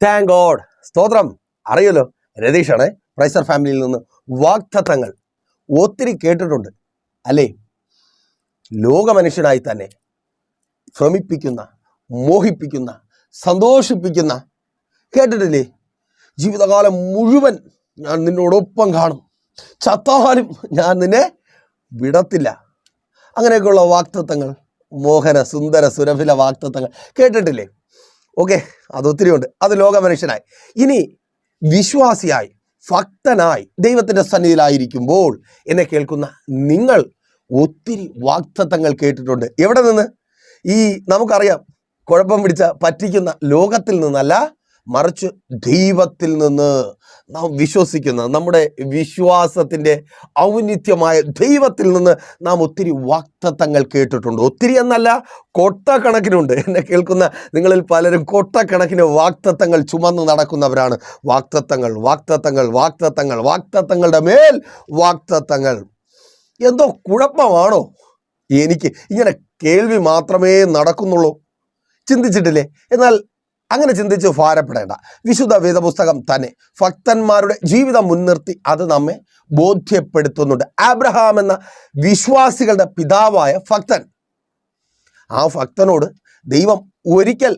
Thank God. സ്തോത്രം. അറിയല്ലോ, രതീഷാണ് പ്രൈസർ ഫാമിലിയിൽ നിന്ന്. വാഗ്ദത്തങ്ങൾ ഒത്തിരി കേട്ടിട്ടുണ്ട് അല്ലേ? ലോക മനുഷ്യനായി തന്നെ ഭ്രമിപ്പിക്കുന്ന, മോഹിപ്പിക്കുന്ന, സന്തോഷിപ്പിക്കുന്ന, കേട്ടിട്ടില്ലേ? ജീവിതകാലം മുഴുവൻ ഞാൻ നിന്നോടൊപ്പം കാണും, ചത്താലും ഞാൻ നിന്നെ വിടത്തില്ല. അങ്ങനെയൊക്കെയുള്ള വാഗ്ദത്തങ്ങൾ, മോഹന സുന്ദര സുരഭില വാഗ്ദത്തങ്ങൾ കേട്ടിട്ടില്ലേ? ഓക്കെ, അതൊത്തിരി ഉണ്ട്. അത് ലോക മനുഷ്യനായി. ഇനി വിശ്വാസിയായി, ഭക്തനായി ദൈവത്തിൻ്റെ സന്നിധിയിലായിരിക്കുമ്പോൾ എന്നെ കേൾക്കുന്ന നിങ്ങൾ ഒത്തിരി വാഗ്ദത്തങ്ങൾ കേട്ടിട്ടുണ്ട്. എവിടെ നിന്ന്? ഈ നമുക്കറിയാം, കുഴപ്പം പിടിച്ച പറ്റിക്കുന്ന ലോകത്തിൽ നിന്നല്ല, മറിച്ച് ദൈവത്തിൽ നിന്ന് നാം വിശ്വസിക്കുന്ന, നമ്മുടെ വിശ്വാസത്തിൻ്റെ ഔന്നിത്യമായ ദൈവത്തിൽ നിന്ന് നാം ഒത്തിരി വാഗ്ദത്തങ്ങൾ കേട്ടിട്ടുണ്ട്. ഒത്തിരി എന്നല്ല, കൊട്ടക്കണക്കിനുണ്ട്. എന്നെ കേൾക്കുന്ന നിങ്ങളിൽ പലരും കൊട്ടക്കണക്കിന് വാഗ്ദത്തങ്ങൾ ചുമന്ന് നടക്കുന്നവരാണ്. വാഗ്ദത്തങ്ങൾ, വാഗ്ദത്തങ്ങൾ, വാഗ്ദത്തങ്ങൾ, വാഗ്ദത്തങ്ങളുടെ മേൽ വാഗ്ദത്തങ്ങൾ. എന്തോ കുഴപ്പമാണോ എനിക്ക്? ഇങ്ങനെ കേൾവി മാത്രമേ നടക്കുന്നുള്ളൂ? ചിന്തിച്ചിട്ടില്ലേ? എന്നാൽ അങ്ങനെ ചിന്തിച്ച് ഭാരപ്പെടേണ്ട. വിശുദ്ധ വേദപുസ്തകം തന്നെ ഭക്തന്മാരുടെ ജീവിതം മുൻനിർത്തി അത് നമ്മെ ബോധ്യപ്പെടുത്തുന്നുണ്ട്. അബ്രഹാം എന്ന വിശ്വാസികളുടെ പിതാവായ ഭക്തൻ, ആ ഭക്തനോട് ദൈവം ഒരിക്കൽ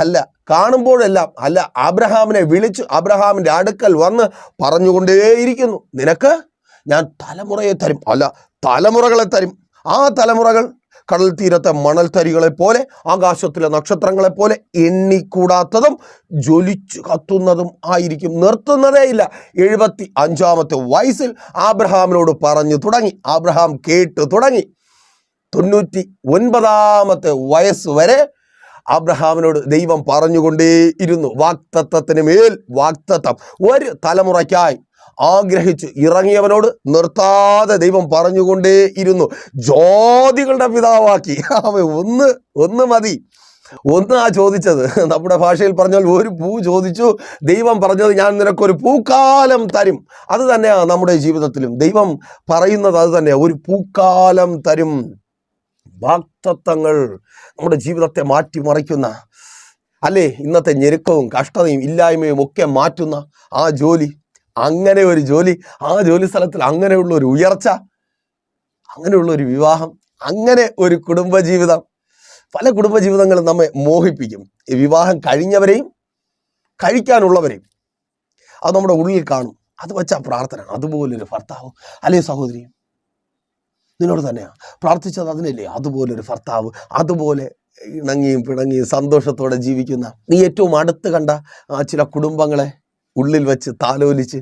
അല്ല, കാണുമ്പോഴെല്ലാം അല്ല, അബ്രഹാമിനെ വിളിച്ച് അബ്രഹാമിൻ്റെ അടുക്കൽ വന്ന് പറഞ്ഞുകൊണ്ടേയിരിക്കുന്നു, നിനക്ക് ഞാൻ തലമുറയെ തരും, അല്ല തലമുറകളെ തരും. ആ തലമുറകൾ കടൽ തീരത്തെ മണൽത്തരികളെ പോലെ, ആകാശത്തിലെ നക്ഷത്രങ്ങളെ പോലെ എണ്ണിക്കൂടാത്തതും ജ്വലിച്ചു കത്തുന്നതും ആയിരിക്കും. നിർത്തുന്നതേ ഇല്ല. 75-ാമത്തെ വയസ്സിൽ ആബ്രഹാമിനോട് പറഞ്ഞു തുടങ്ങി. ആബ്രഹാം കേട്ട് തുടങ്ങി. 99-ാമത്തെ വയസ്സ് വരെ അബ്രഹാമിനോട് ദൈവം പറഞ്ഞുകൊണ്ടേയിരുന്നു. വാഗ്ദത്തത്തിന് മേൽ വാഗ്ദത്തം. ഒരു തലമുറയ്ക്കായി ആഗ്രഹിച്ച് ഇറങ്ങിയവനോട് നിർത്താതെ ദൈവം പറഞ്ഞുകൊണ്ടേയിരുന്നു. ജാതികളുടെ പിതാവാക്കി. അവൻ ഒന്ന് മതി. ഒന്ന് ആ ചോദിച്ചത്, നമ്മുടെ ഭാഷയിൽ പറഞ്ഞാൽ ഒരു പൂ ചോദിച്ചു, ദൈവം പറഞ്ഞത് ഞാൻ നിനക്കൊരു പൂക്കാലം തരും. അത് തന്നെയാണ് നമ്മുടെ ജീവിതത്തിലും ദൈവം പറയുന്നത്. അത് തന്നെയാണ്, ഒരു പൂക്കാലം തരും. വാഗ്ദത്തങ്ങൾ നമ്മുടെ ജീവിതത്തെ മാറ്റിമറിക്കുന്ന, അല്ലേ, ഇന്നത്തെ ഞെരുക്കവും കഷ്ടതയും ഇല്ലായ്മയും ഒക്കെ മാറ്റുന്ന ആ ജോലി, അങ്ങനെ ഒരു ജോലി, ആ ജോലി സ്ഥലത്തിൽ അങ്ങനെയുള്ള ഒരു ഉയർച്ച, അങ്ങനെയുള്ള ഒരു വിവാഹം, അങ്ങനെ ഒരു കുടുംബജീവിതം. പല കുടുംബജീവിതങ്ങളും നമ്മെ മോഹിപ്പിക്കും. ഈ വിവാഹം കഴിഞ്ഞവരെയും കഴിക്കാനുള്ളവരെയും അത് നമ്മുടെ ഉള്ളിൽ കാണും. അത് വെച്ചാൽ പ്രാർത്ഥന. അതുപോലൊരു ഭർത്താവ്, അല്ലേ സഹോദരി? നിന്നോട് തന്നെയാണ് പ്രാർത്ഥിച്ചത് അതിനല്ലേ? അതുപോലൊരു ഭർത്താവ്, അതുപോലെ ഇണങ്ങിയും പിണങ്ങിയും സന്തോഷത്തോടെ ജീവിക്കുന്ന, നീ ഏറ്റവും അടുത്ത് കണ്ട ചില കുടുംബങ്ങളെ ഉള്ളിൽ വെച്ച് താലോലിച്ച്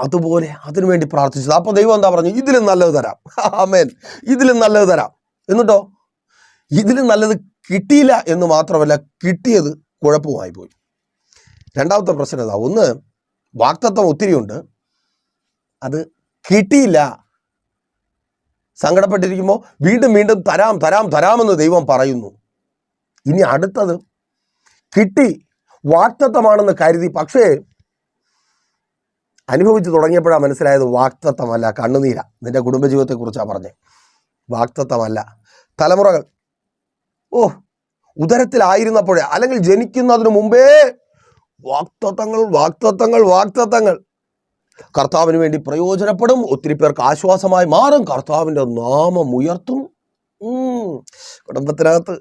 അതുപോലെ അതിനുവേണ്ടി പ്രാർത്ഥിച്ചത്. അപ്പോൾ ദൈവം എന്താ പറഞ്ഞു? ഇതിലും നല്ലത് തരാം. ആമേൻ. ഇതിലും നല്ലത് തരാം. എന്നിട്ടോ ഇതിലും നല്ലത് കിട്ടിയില്ല എന്ന് മാത്രമല്ല, കിട്ടിയത് കുഴപ്പമായി പോയി. രണ്ടാമത്തെ പ്രശ്നം ഇതാ. ഒന്ന്, വാഗ്ദത്തം ഒത്തിരിയുണ്ട്, അത് കിട്ടിയില്ല. സങ്കടപ്പെട്ടിരിക്കുമ്പോൾ വീണ്ടും വീണ്ടും തരാം തരാം തരാമെന്ന് ദൈവം പറയുന്നു. ഇനി അടുത്തത് കിട്ടി, വാഗ്ദത്തമാണെന്ന് കരുതി, പക്ഷേ അനുഭവിച്ച് തുടങ്ങിയപ്പോഴാണ് മനസ്സിലായത് വാഗ്ദത്തമല്ല, കണ്ണുനീര. നിന്റെ കുടുംബജീവിതത്തെക്കുറിച്ചാണ് പറഞ്ഞത്. വാഗ്ദത്തമല്ല, തലമുറകൾ. ഉദരത്തിലായിരുന്നപ്പോഴേ, അല്ലെങ്കിൽ ജനിക്കുന്നതിന് മുമ്പേ വാഗ്ദത്തങ്ങൾ, വാഗ്ദത്തങ്ങൾ, വാഗ്ദത്തങ്ങൾ. കർത്താവിന് വേണ്ടി പ്രയോജനപ്പെടും, ഒത്തിരി പേർക്ക് ആശ്വാസമായി മാറും, കർത്താവിൻ്റെ നാമം ഉയർത്തും. കുടുംബത്തിനകത്ത്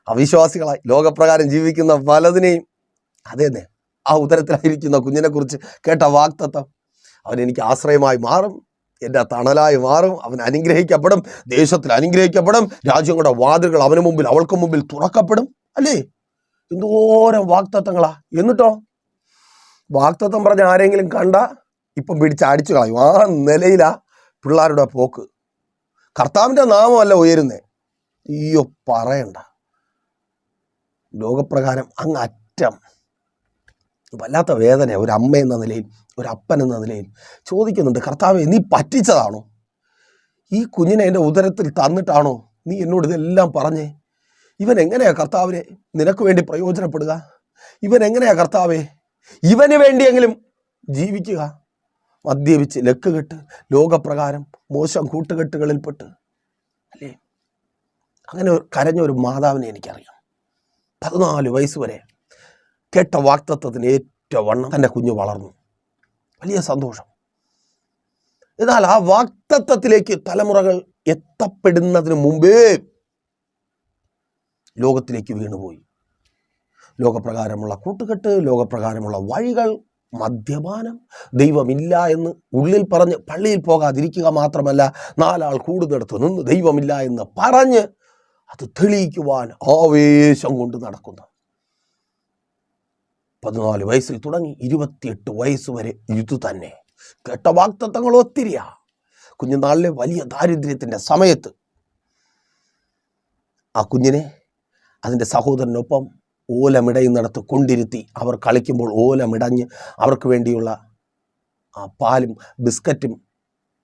അവിശ്വാസികളായി ലോകപ്രകാരം ജീവിക്കുന്ന പലതിനെയും, അതേന്നെ, ആ ഉദരത്തിലായിരിക്കുന്ന കുഞ്ഞിനെ കുറിച്ച് കേട്ട വാഗ്ദത്തം, അവൻ എനിക്ക് ആശ്രയമായി മാറും, എൻ്റെ തണലായി മാറും, അവൻ അനുഗ്രഹിക്കപ്പെടും, ദേശത്തിൽ അനുഗ്രഹിക്കപ്പെടും, രാജ്യങ്ങളുടെ വാതിലുകൾ അവന് മുമ്പിൽ അവൾക്ക് മുമ്പിൽ തുറക്കപ്പെടും. അല്ലേ? എന്തോരം വാഗ്ദത്തങ്ങളാ. എന്നിട്ടോ വാഗ്ദത്തം പറഞ്ഞ ആരെങ്കിലും കണ്ട ഇപ്പം പിടിച്ചടിച്ചു കളയും. ആ നിലയിലാ പിള്ളേരുടെ പോക്ക്. കർത്താവിൻ്റെ നാമമല്ല ഉയരുന്നേ. അയ്യോ, പറയണ്ട. ലോകപ്രകാരം അങ്ങ് അറ്റം. വല്ലാത്ത വേദന. ഒരു അമ്മ എന്ന നിലയിൽ, ഒരു അപ്പൻ എന്ന നിലയിൽ ചോദിക്കുന്നുണ്ട്, കർത്താവേ, നീ പറ്റിച്ചതാണോ? ഈ കുഞ്ഞിനെ എൻ്റെ ഉദരത്തിൽ തന്നിട്ടാണോ നീ എന്നോട് ഇതെല്ലാം പറഞ്ഞേ? ഇവൻ എങ്ങനെയാ കർത്താവിനെ നിനക്ക് വേണ്ടി പ്രയോജനപ്പെടുക? ഇവൻ എങ്ങനെയാ കർത്താവേ ഇവന് വേണ്ടിയെങ്കിലും ജീവിക്കുക? മദ്യപിച്ച് ലക്കുകെട്ട് ലോകപ്രകാരം മോശം കൂട്ടുകെട്ടുകളിൽപ്പെട്ട്, അല്ലേ? അങ്ങനെ കരഞ്ഞ ഒരു മാതാവിനെ എനിക്കറിയാം. 14 വയസ്സ് വരെ കേട്ട വാഗ്ദത്തത്തിന് ഏറ്റവും തൻ്റെ കുഞ്ഞ് വളർന്നു. വലിയ സന്തോഷം. എന്നാൽ ആ വാഗ്ദത്തത്തിലേക്ക് തലമുറകൾ എത്തപ്പെടുന്നതിന് മുമ്പേ ലോകത്തിലേക്ക് വീണുപോയി. ലോകപ്രകാരമുള്ള കൂട്ടുകെട്ട്, ലോകപ്രകാരമുള്ള വഴികൾ, മദ്യപാനം, ദൈവമില്ല എന്ന് ഉള്ളിൽ പറഞ്ഞ് പള്ളിയിൽ പോകാതിരിക്കുക മാത്രമല്ല, 4 ആൾ കൂടുന്നിടത്ത് നിന്ന് ദൈവമില്ല എന്ന് പറഞ്ഞ് അത് തെളിയിക്കുവാൻ ആവേശം കൊണ്ട് നടക്കുന്ന 14 വയസ്സിൽ തുടങ്ങി 28 വയസ്സ് വരെ ഇത് തന്നെ. കേട്ട വാഗ്ദത്തങ്ങൾ ഒത്തിരിയാ. കുഞ്ഞുനാളിലെ വലിയ ദാരിദ്ര്യത്തിൻ്റെ സമയത്ത് ആ കുഞ്ഞിനെ അതിൻ്റെ സഹോദരനൊപ്പം ഓലമിടയുന്നിടത്ത് കൊണ്ടിരുത്തി അവർ കളിക്കുമ്പോൾ ഓലമിടഞ്ഞ് അവർക്ക് വേണ്ടിയുള്ള ആ പാലും ബിസ്ക്കറ്റും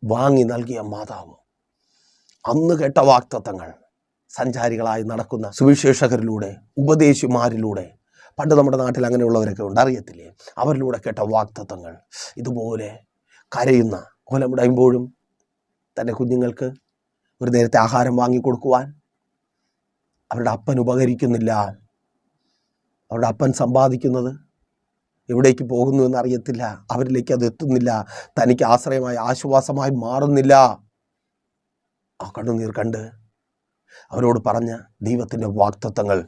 വാങ്ങി നൽകിയ മാതാവ്. അന്ന് കേട്ട വാഗ്ദത്തങ്ങൾ സഞ്ചാരികളായി നടക്കുന്ന സുവിശേഷകരിലൂടെ, ഉപദേശിമാരിലൂടെ, പണ്ട് നമ്മുടെ നാട്ടിൽ അങ്ങനെയുള്ളവരൊക്കെ ഉണ്ട്, അറിയത്തില്ലേ, അവരിലൂടെ കേട്ട വാഗ്ദത്തങ്ങൾ ഇതുപോലെ കരയുന്ന, ഓലമിടയുമ്പോഴും തൻ്റെ കുഞ്ഞുങ്ങൾക്ക് ഒരു നേരത്തെ ആഹാരം വാങ്ങിക്കൊടുക്കുവാൻ അവരുടെ അപ്പൻ ഉപകരിക്കുന്നില്ല. അവരുടെ അപ്പൻ സമ്പാദിക്കുന്നത് എവിടേക്ക് പോകുന്നു എന്നറിയത്തില്ല. അവരിലേക്ക് അത് എത്തുന്നില്ല. തനിക്ക് ആശ്രയമായി ആശ്വാസമായി മാറുന്നില്ല. ആ കണ്ണുനീർ കണ്ട് അവരോട് പറഞ്ഞ ദൈവത്തിൻ്റെ വാഗ്ദത്തങ്ങൾ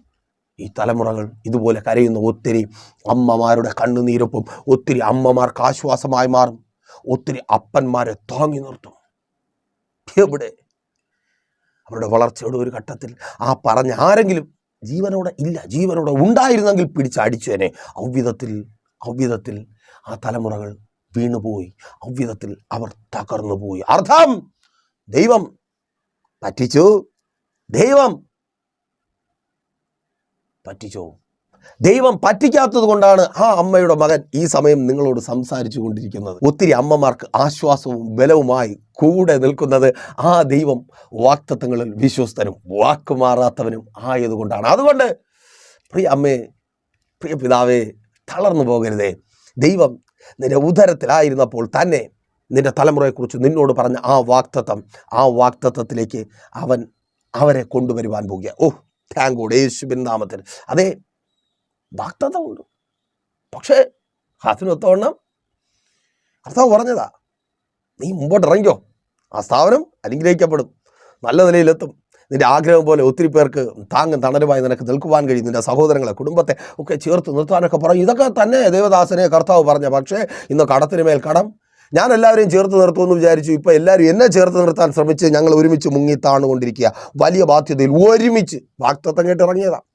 ഈ തലമുറകൾ ഇതുപോലെ കരയുന്ന ഒത്തിരി അമ്മമാരുടെ കണ്ണുനീരൊപ്പം ഒത്തിരി അമ്മമാർക്ക് ആശ്വാസമായി മാറും. ഒത്തിരി അപ്പന്മാരെ താങ്ങി നിർത്തും. എവിടെ അവരുടെ വളർച്ചയുടെ ഒരു ഘട്ടത്തിൽ ആ പറഞ്ഞ ആരെങ്കിലും ജീവനോടെ ഇല്ല, ജീവനോടെ ഉണ്ടായിരുന്നെങ്കിൽ പിടിച്ചടിച്ചേനെ. ഔവിധത്തിൽ ആ തലമുറകൾ വീണുപോയി. ഔവിധത്തിൽ അവർ തകർന്നുപോയി. അർത്ഥം, ദൈവം പറ്റിച്ചു. ദൈവം പറ്റിക്കാത്തത് കൊണ്ടാണ് ആ അമ്മയുടെ മകൻ ഈ സമയം നിങ്ങളോട് സംസാരിച്ചു കൊണ്ടിരിക്കുന്നത്. ഒത്തിരി അമ്മമാർക്ക് ആശ്വാസവും ബലവുമായി കൂടെ നിൽക്കുന്നത് ആ ദൈവം വാഗ്ദത്തങ്ങളിൽ വിശ്വസ്തനും വാക്കുമാറാത്തവനും ആയതുകൊണ്ടാണ്. അതുകൊണ്ട് പ്രിയ അമ്മേ, പ്രിയ പിതാവേ, തളർന്നു പോകരുതേ. ദൈവം നിന്റെ ഉദരത്തിലായിരുന്നപ്പോൾ തന്നെ നിന്റെ തലമുറയെക്കുറിച്ച് നിന്നോട് പറഞ്ഞ ആ വാഗ്ദത്തത്തിലേക്ക് അവരെ കൊണ്ടുവരുവാൻ പോകുക. താങ്ക് ഗോഡ്, യേശുവിൻ നാമത്തിൽ. അതേ, വാഗ്ദത്തമുണ്ട്. പക്ഷേ അതിനൊത്തവണ്ണം കർത്താവ് പറഞ്ഞതാ, നീ മുമ്പോട്ട് ഇറങ്ങിക്കോ, ആ സ്ഥാപനം അനുഗ്രഹിക്കപ്പെടും, നല്ല നിലയിലെത്തും. നിന്റെ ആഗ്രഹം പോലെ ഒത്തിരി പേർക്ക് താങ്ങും തണലുമായി നിനക്ക് നിൽക്കുവാൻ കഴിയും. നിന്റെ സഹോദരങ്ങളെ, കുടുംബത്തെ ഒക്കെ ചേർത്ത് നിർത്താനൊക്കെ പറയും. ഇതൊക്കെ തന്നെ ദേവദാസനെ കർത്താവ് പറഞ്ഞ. പക്ഷേ ഇന്ന് കടത്തിന് മേൽ കടം. ഞാൻ എല്ലാവരെയും ചേർത്ത് നിർത്തുമെന്ന് വിചാരിച്ചു. ഇപ്പോൾ എല്ലാവരും എന്നെ ചേർത്ത് നിർത്താൻ ശ്രമിച്ച് ഞങ്ങൾ ഒരുമിച്ച് മുങ്ങി താണുകൊണ്ടിരിക്കുക. വലിയ ബാധ്യതയിൽ ഒരുമിച്ച് വാഗ്ദത്തം കേട്ട് ഇറങ്ങിയതാണ്.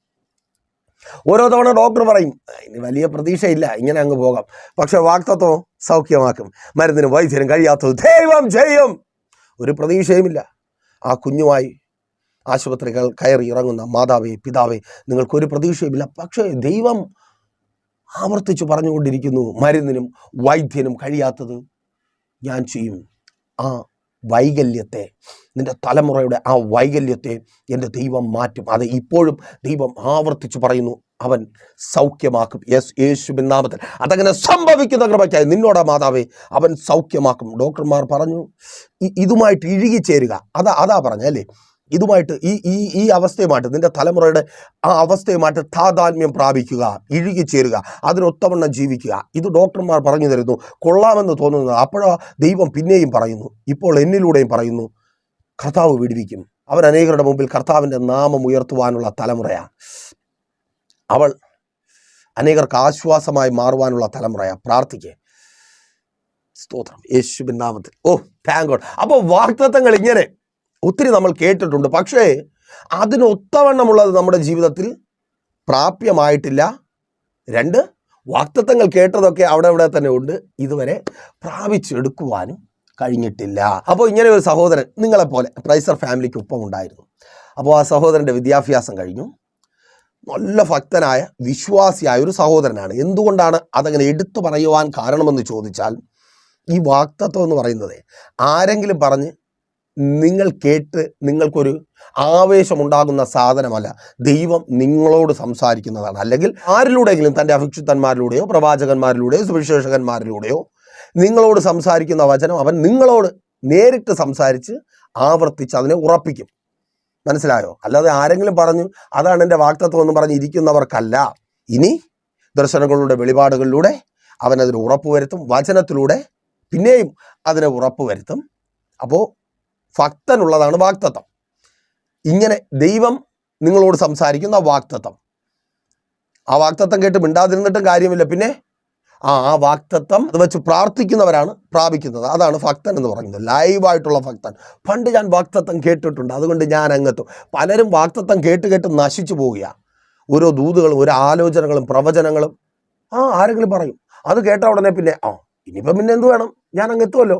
ഓരോ തവണ ഡോക്ടർ പറയും ഇനി വലിയ പ്രതീക്ഷയില്ല, ഇങ്ങനെ അങ്ങ് പോകാം. പക്ഷെ വാഗ്ദത്തമോ സൗഖ്യമാക്കും. മരുന്നിനും വൈദ്യനും കഴിയാത്തത് ദൈവം ചെയ്യും. ഒരു പ്രതീക്ഷയുമില്ല. ആ കുഞ്ഞുമായി ആശുപത്രികൾ കയറി ഇറങ്ങുന്ന മാതാവേ, പിതാവേ, നിങ്ങൾക്കൊരു പ്രതീക്ഷയുമില്ല. പക്ഷേ ദൈവം ആവർത്തിച്ച് പറഞ്ഞുകൊണ്ടിരിക്കുന്നു, മരുന്നിനും വൈദ്യനും കഴിയാത്തത് ഞാൻ ചെയ്യും. ആ വൈകല്യത്തെ, നിന്റെ തലമുറയുടെ ആ വൈകല്യത്തെ എൻ്റെ ദൈവം മാറ്റും. അത് ഇപ്പോഴും ദൈവം ആവർത്തിച്ച് പറയുന്നു, അവൻ സൗഖ്യമാക്കും. യേശുവിൻ നാമത്തിൽ അതങ്ങനെ സംഭവിക്കുന്ന കൃപയ്ക്കായി നിന്നോടാ മാതാവേ, അവൻ സൗഖ്യമാക്കും. ഡോക്ടർമാർ പറഞ്ഞു ഇതുമായിട്ട് ഇഴുകിച്ചേരുക. അതാ പറഞ്ഞല്ലേ, ഇതുമായിട്ട് ഈ അവസ്ഥയുമായിട്ട്, നിന്റെ തലമുറയുടെ ആ അവസ്ഥയുമായിട്ട് താതാത്മ്യം പ്രാപിക്കുക, ഇഴുകിച്ചേരുക, അതിനൊത്തവണ്ണം ജീവിക്കുക. ഇത് ഡോക്ടർമാർ പറഞ്ഞു തരുന്നു, കൊള്ളാമെന്ന് തോന്നുന്നത്. അപ്പോഴാ ദൈവം പിന്നെയും പറയുന്നു, ഇപ്പോൾ എന്നിലൂടെയും പറയുന്നു, കർത്താവ് വിടുവിക്കും. അവൻ അനേകരുടെ മുമ്പിൽ കർത്താവിൻ്റെ നാമം ഉയർത്തുവാനുള്ള തലമുറയാണ്. അവൾ അനേകർക്ക് ആശ്വാസമായി മാറുവാനുള്ള തലമുറയാണ്. പ്രാർത്ഥിക്കേ. സ്തോത്രം, യേശുവിൻ നാമത്തിൽ. Thank God. അപ്പോൾ വാഗ്ദത്തങ്ങൾ ഇങ്ങനെ ഒത്തിരി നമ്മൾ കേട്ടിട്ടുണ്ട്. പക്ഷേ അതിനൊത്തവണ്ണമുള്ളത് നമ്മുടെ ജീവിതത്തിൽ പ്രാപ്യമായിട്ടില്ല. 2, വാഗ്ദത്തങ്ങൾ കേട്ടതൊക്കെ അവിടെ തന്നെ ഉണ്ട്, ഇതുവരെ പ്രാപിച്ചെടുക്കുവാനും കഴിഞ്ഞിട്ടില്ല. അപ്പോൾ ഇങ്ങനെ ഒരു സഹോദരൻ നിങ്ങളെപ്പോലെ പ്രൈസർ ഫാമിലിക്ക് ഒപ്പം ഉണ്ടായിരുന്നു. അപ്പോൾ ആ സഹോദരൻ്റെ വിദ്യാഭ്യാസം കഴിഞ്ഞു. നല്ല ഭക്തനായ വിശ്വാസിയായ ഒരു സഹോദരനാണ്. എന്തുകൊണ്ടാണ് അതങ്ങനെ എടുത്തു പറയുവാൻ കാരണമെന്ന് ചോദിച്ചാൽ, ഈ വാഗ്ദത്തം എന്ന് പറയുന്നത് ആരെങ്കിലും പറഞ്ഞ് നിങ്ങൾ കേട്ട് നിങ്ങൾക്കൊരു ആവേശമുണ്ടാകുന്ന സാധനമല്ല. ദൈവം നിങ്ങളോട് സംസാരിക്കുന്നതാണ്. അല്ലെങ്കിൽ ആരിലൂടെയെങ്കിലും തൻ്റെ അഭിഷിക്തന്മാരിലൂടെയോ പ്രവാചകന്മാരിലൂടെയോ സുവിശേഷകന്മാരിലൂടെയോ നിങ്ങളോട് സംസാരിക്കുന്ന വചനം അവൻ നിങ്ങളോട് നേരിട്ട് സംസാരിച്ച് ആവർത്തിച്ച് അതിനെ ഉറപ്പിക്കും. മനസ്സിലായോ? അല്ലാതെ ആരെങ്കിലും പറഞ്ഞു അതാണ് എൻ്റെ വാഗ്ദത്തം എന്ന് പറഞ്ഞ് ഇരിക്കുന്നവർക്കല്ല. ഇനി ദർശനങ്ങളുടെ വെളിപാടുകളിലൂടെ അവൻ അതിന് ഉറപ്പുവരുത്തും. വചനത്തിലൂടെ പിന്നെയും അതിനെ ഉറപ്പുവരുത്തും. അപ്പോൾ ഭക്തനുള്ളതാണ് വാഗ്ദത്തം. ഇങ്ങനെ ദൈവം നിങ്ങളോട് സംസാരിക്കുന്ന വാഗ്ദത്തം, ആ വാഗ്ദത്തം കേട്ട് മിണ്ടാതിരുന്നിട്ടും കാര്യമില്ല. പിന്നെ ആ വാഗ്ദത്തം അത് വെച്ച് പ്രാർത്ഥിക്കുന്നവരാണ് പ്രാപിക്കുന്നത്. അതാണ് ഭക്തൻ എന്ന് പറയുന്നത്, ലൈവായിട്ടുള്ള ഭക്തൻ. പണ്ട് ഞാൻ വാഗ്ദത്തം കേട്ടിട്ടുണ്ട്, അതുകൊണ്ട് ഞാൻ അങ്ങെത്തും. പലരും വാഗ്ദത്തം കേട്ട് നശിച്ചു പോവുക. ഓരോ ദൂതുകളും ഓരോ ആലോചനകളും പ്രവചനങ്ങളും ആരെങ്കിലും പറയും, അത് കേട്ട ഉടനെ പിന്നെ ഇനിയിപ്പം പിന്നെ എന്ത് വേണം, ഞാൻ അങ്ങെത്തുമല്ലോ,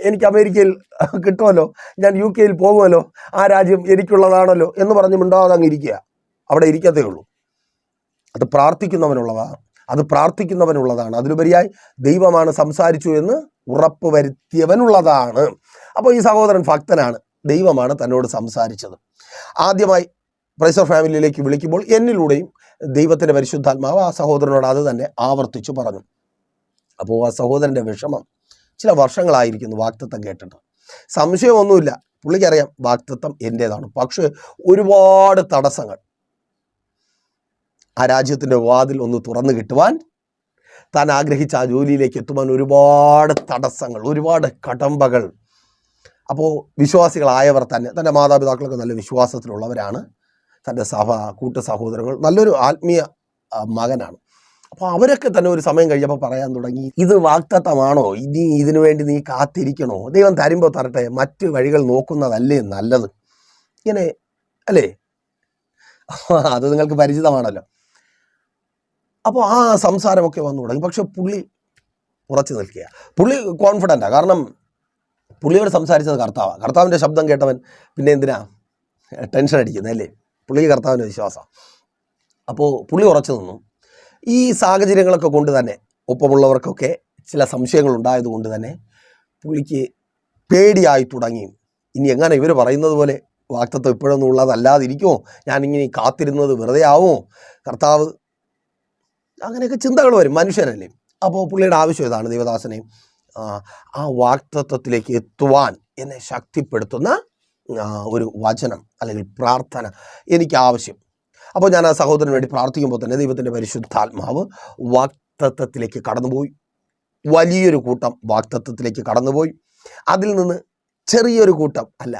എനിക്ക് അമേരിക്കയിൽ കിട്ടുമല്ലോ, ഞാൻ UK പോകുമല്ലോ, ആ രാജ്യം എനിക്കുള്ളതാണല്ലോ എന്ന് പറഞ്ഞ് മിണ്ടാതെ അങ്ങ് ഇരിക്കുക. അവിടെ ഇരിക്കത്തേ ഉള്ളൂ. അത് പ്രാർത്ഥിക്കുന്നവനുള്ളതാണ്. അതിലുപരിയായി ദൈവമാണ് സംസാരിച്ചു എന്ന് ഉറപ്പ് വരുത്തിയവനുള്ളതാണ്. അപ്പോൾ ഈ സഹോദരൻ ഭക്തനാണ്, ദൈവമാണ് തന്നോട് സംസാരിച്ചത്. ആദ്യമായി പ്രൈസർ ഫാമിലിയിലേക്ക് വിളിക്കുമ്പോൾ എന്നിലൂടെയും ദൈവത്തിൻ്റെ പരിശുദ്ധാത്മാവ് ആ സഹോദരനോട് അത് തന്നെ ആവർത്തിച്ചു പറഞ്ഞു. അപ്പോൾ ആ സഹോദരൻ്റെ വിഷമം, ചില വർഷങ്ങളായിരിക്കുന്നു വാഗ്ദത്തം കേട്ടിട്ട്. സംശയമൊന്നുമില്ല, പുള്ളിക്കറിയാം വാഗ്ദത്തം എൻ്റേതാണ്. പക്ഷേ ഒരുപാട് തടസ്സങ്ങൾ. ആ രാജ്യത്തിൻ്റെ വാതിൽ ഒന്ന് തുറന്നു കിട്ടുവാൻ, താൻ ആഗ്രഹിച്ച ആ ജോലിയിലേക്ക് എത്തുവാൻ ഒരുപാട് തടസ്സങ്ങൾ, ഒരുപാട് കടമ്പകൾ. അപ്പോൾ വിശ്വാസികളായവർ തന്നെ, തൻ്റെ മാതാപിതാക്കളൊക്കെ നല്ല വിശ്വാസത്തിലുള്ളവരാണ്, തൻ്റെ കൂട്ടു സഹോദരങ്ങൾ, നല്ലൊരു ആത്മീയ മകനാണ്. അപ്പോൾ അവരൊക്കെ തന്നെ ഒരു സമയം കഴിഞ്ഞപ്പോൾ പറയാൻ തുടങ്ങി, ഇത് വാഗ്ദത്തമാണോ, ഇതിനു വേണ്ടി നീ കാത്തിരിക്കണോ, ദൈവം തരുമ്പോൾ തരട്ടെ, മറ്റ് വഴികൾ നോക്കുന്നതല്ലേ നല്ലത്, ഇങ്ങനെ അല്ലേ? അത് നിങ്ങൾക്ക് പരിചിതമാണല്ലോ. അപ്പോൾ ആ സംസാരമൊക്കെ വന്നു തുടങ്ങി. പക്ഷെ പുള്ളി ഉറച്ചു നിൽക്കുക. പുള്ളി കോൺഫിഡൻ്റാണ്. കാരണം പുള്ളിയോട് സംസാരിച്ചത് കർത്താവിൻ്റെ ശബ്ദം കേട്ടവൻ പിന്നെ എന്തിനാ ടെൻഷൻ അടിക്കുന്നത്, അല്ലേ? പുള്ളിക്ക് കർത്താവിൻ്റെ വിശ്വാസം. അപ്പോൾ പുള്ളി ഉറച്ചു നിന്നു. ഈ സാഹചര്യങ്ങളൊക്കെ കൊണ്ട് തന്നെ ഒപ്പമുള്ളവർക്കൊക്കെ ചില സംശയങ്ങൾ ഉണ്ടായതുകൊണ്ട് തന്നെ പുള്ളിക്ക് പേടിയായി തുടങ്ങി. ഇനി എങ്ങനെ ഇവർ പറയുന്നത് പോലെ വാഗ്ദത്തം ഇപ്പോഴൊന്നും ഉള്ളതല്ലാതിരിക്കുമോ, ഞാനിങ്ങനെ കാത്തിരുന്നത് വെറുതെ ആവുമോ, കർത്താവ്, അങ്ങനെയൊക്കെ ചിന്തകൾ വരും, മനുഷ്യരല്ലേ. അപ്പോൾ പുള്ളിയുടെ ആവശ്യം ഇതാണ്, ദൈവദാസനെ ആ വാഗ്ദത്തത്തിലേക്ക് എത്തുവാൻ എന്നെ ശക്തിപ്പെടുത്തുന്ന ഒരു വചനം അല്ലെങ്കിൽ പ്രാർത്ഥന എനിക്ക് ആവശ്യം. അപ്പോൾ ഞാൻ ആ സഹോദരന് വേണ്ടി പ്രാർത്ഥിക്കുമ്പോൾ തന്നെ ദൈവത്തിൻ്റെ പരിശുദ്ധാത്മാവ് വാഗ്ദത്തത്തിലേക്ക് കടന്നുപോയി. വലിയൊരു കൂട്ടം വാഗ്ദത്തത്തിലേക്ക് കടന്നുപോയി. അതിൽ നിന്ന് ചെറിയൊരു കൂട്ടം അല്ല,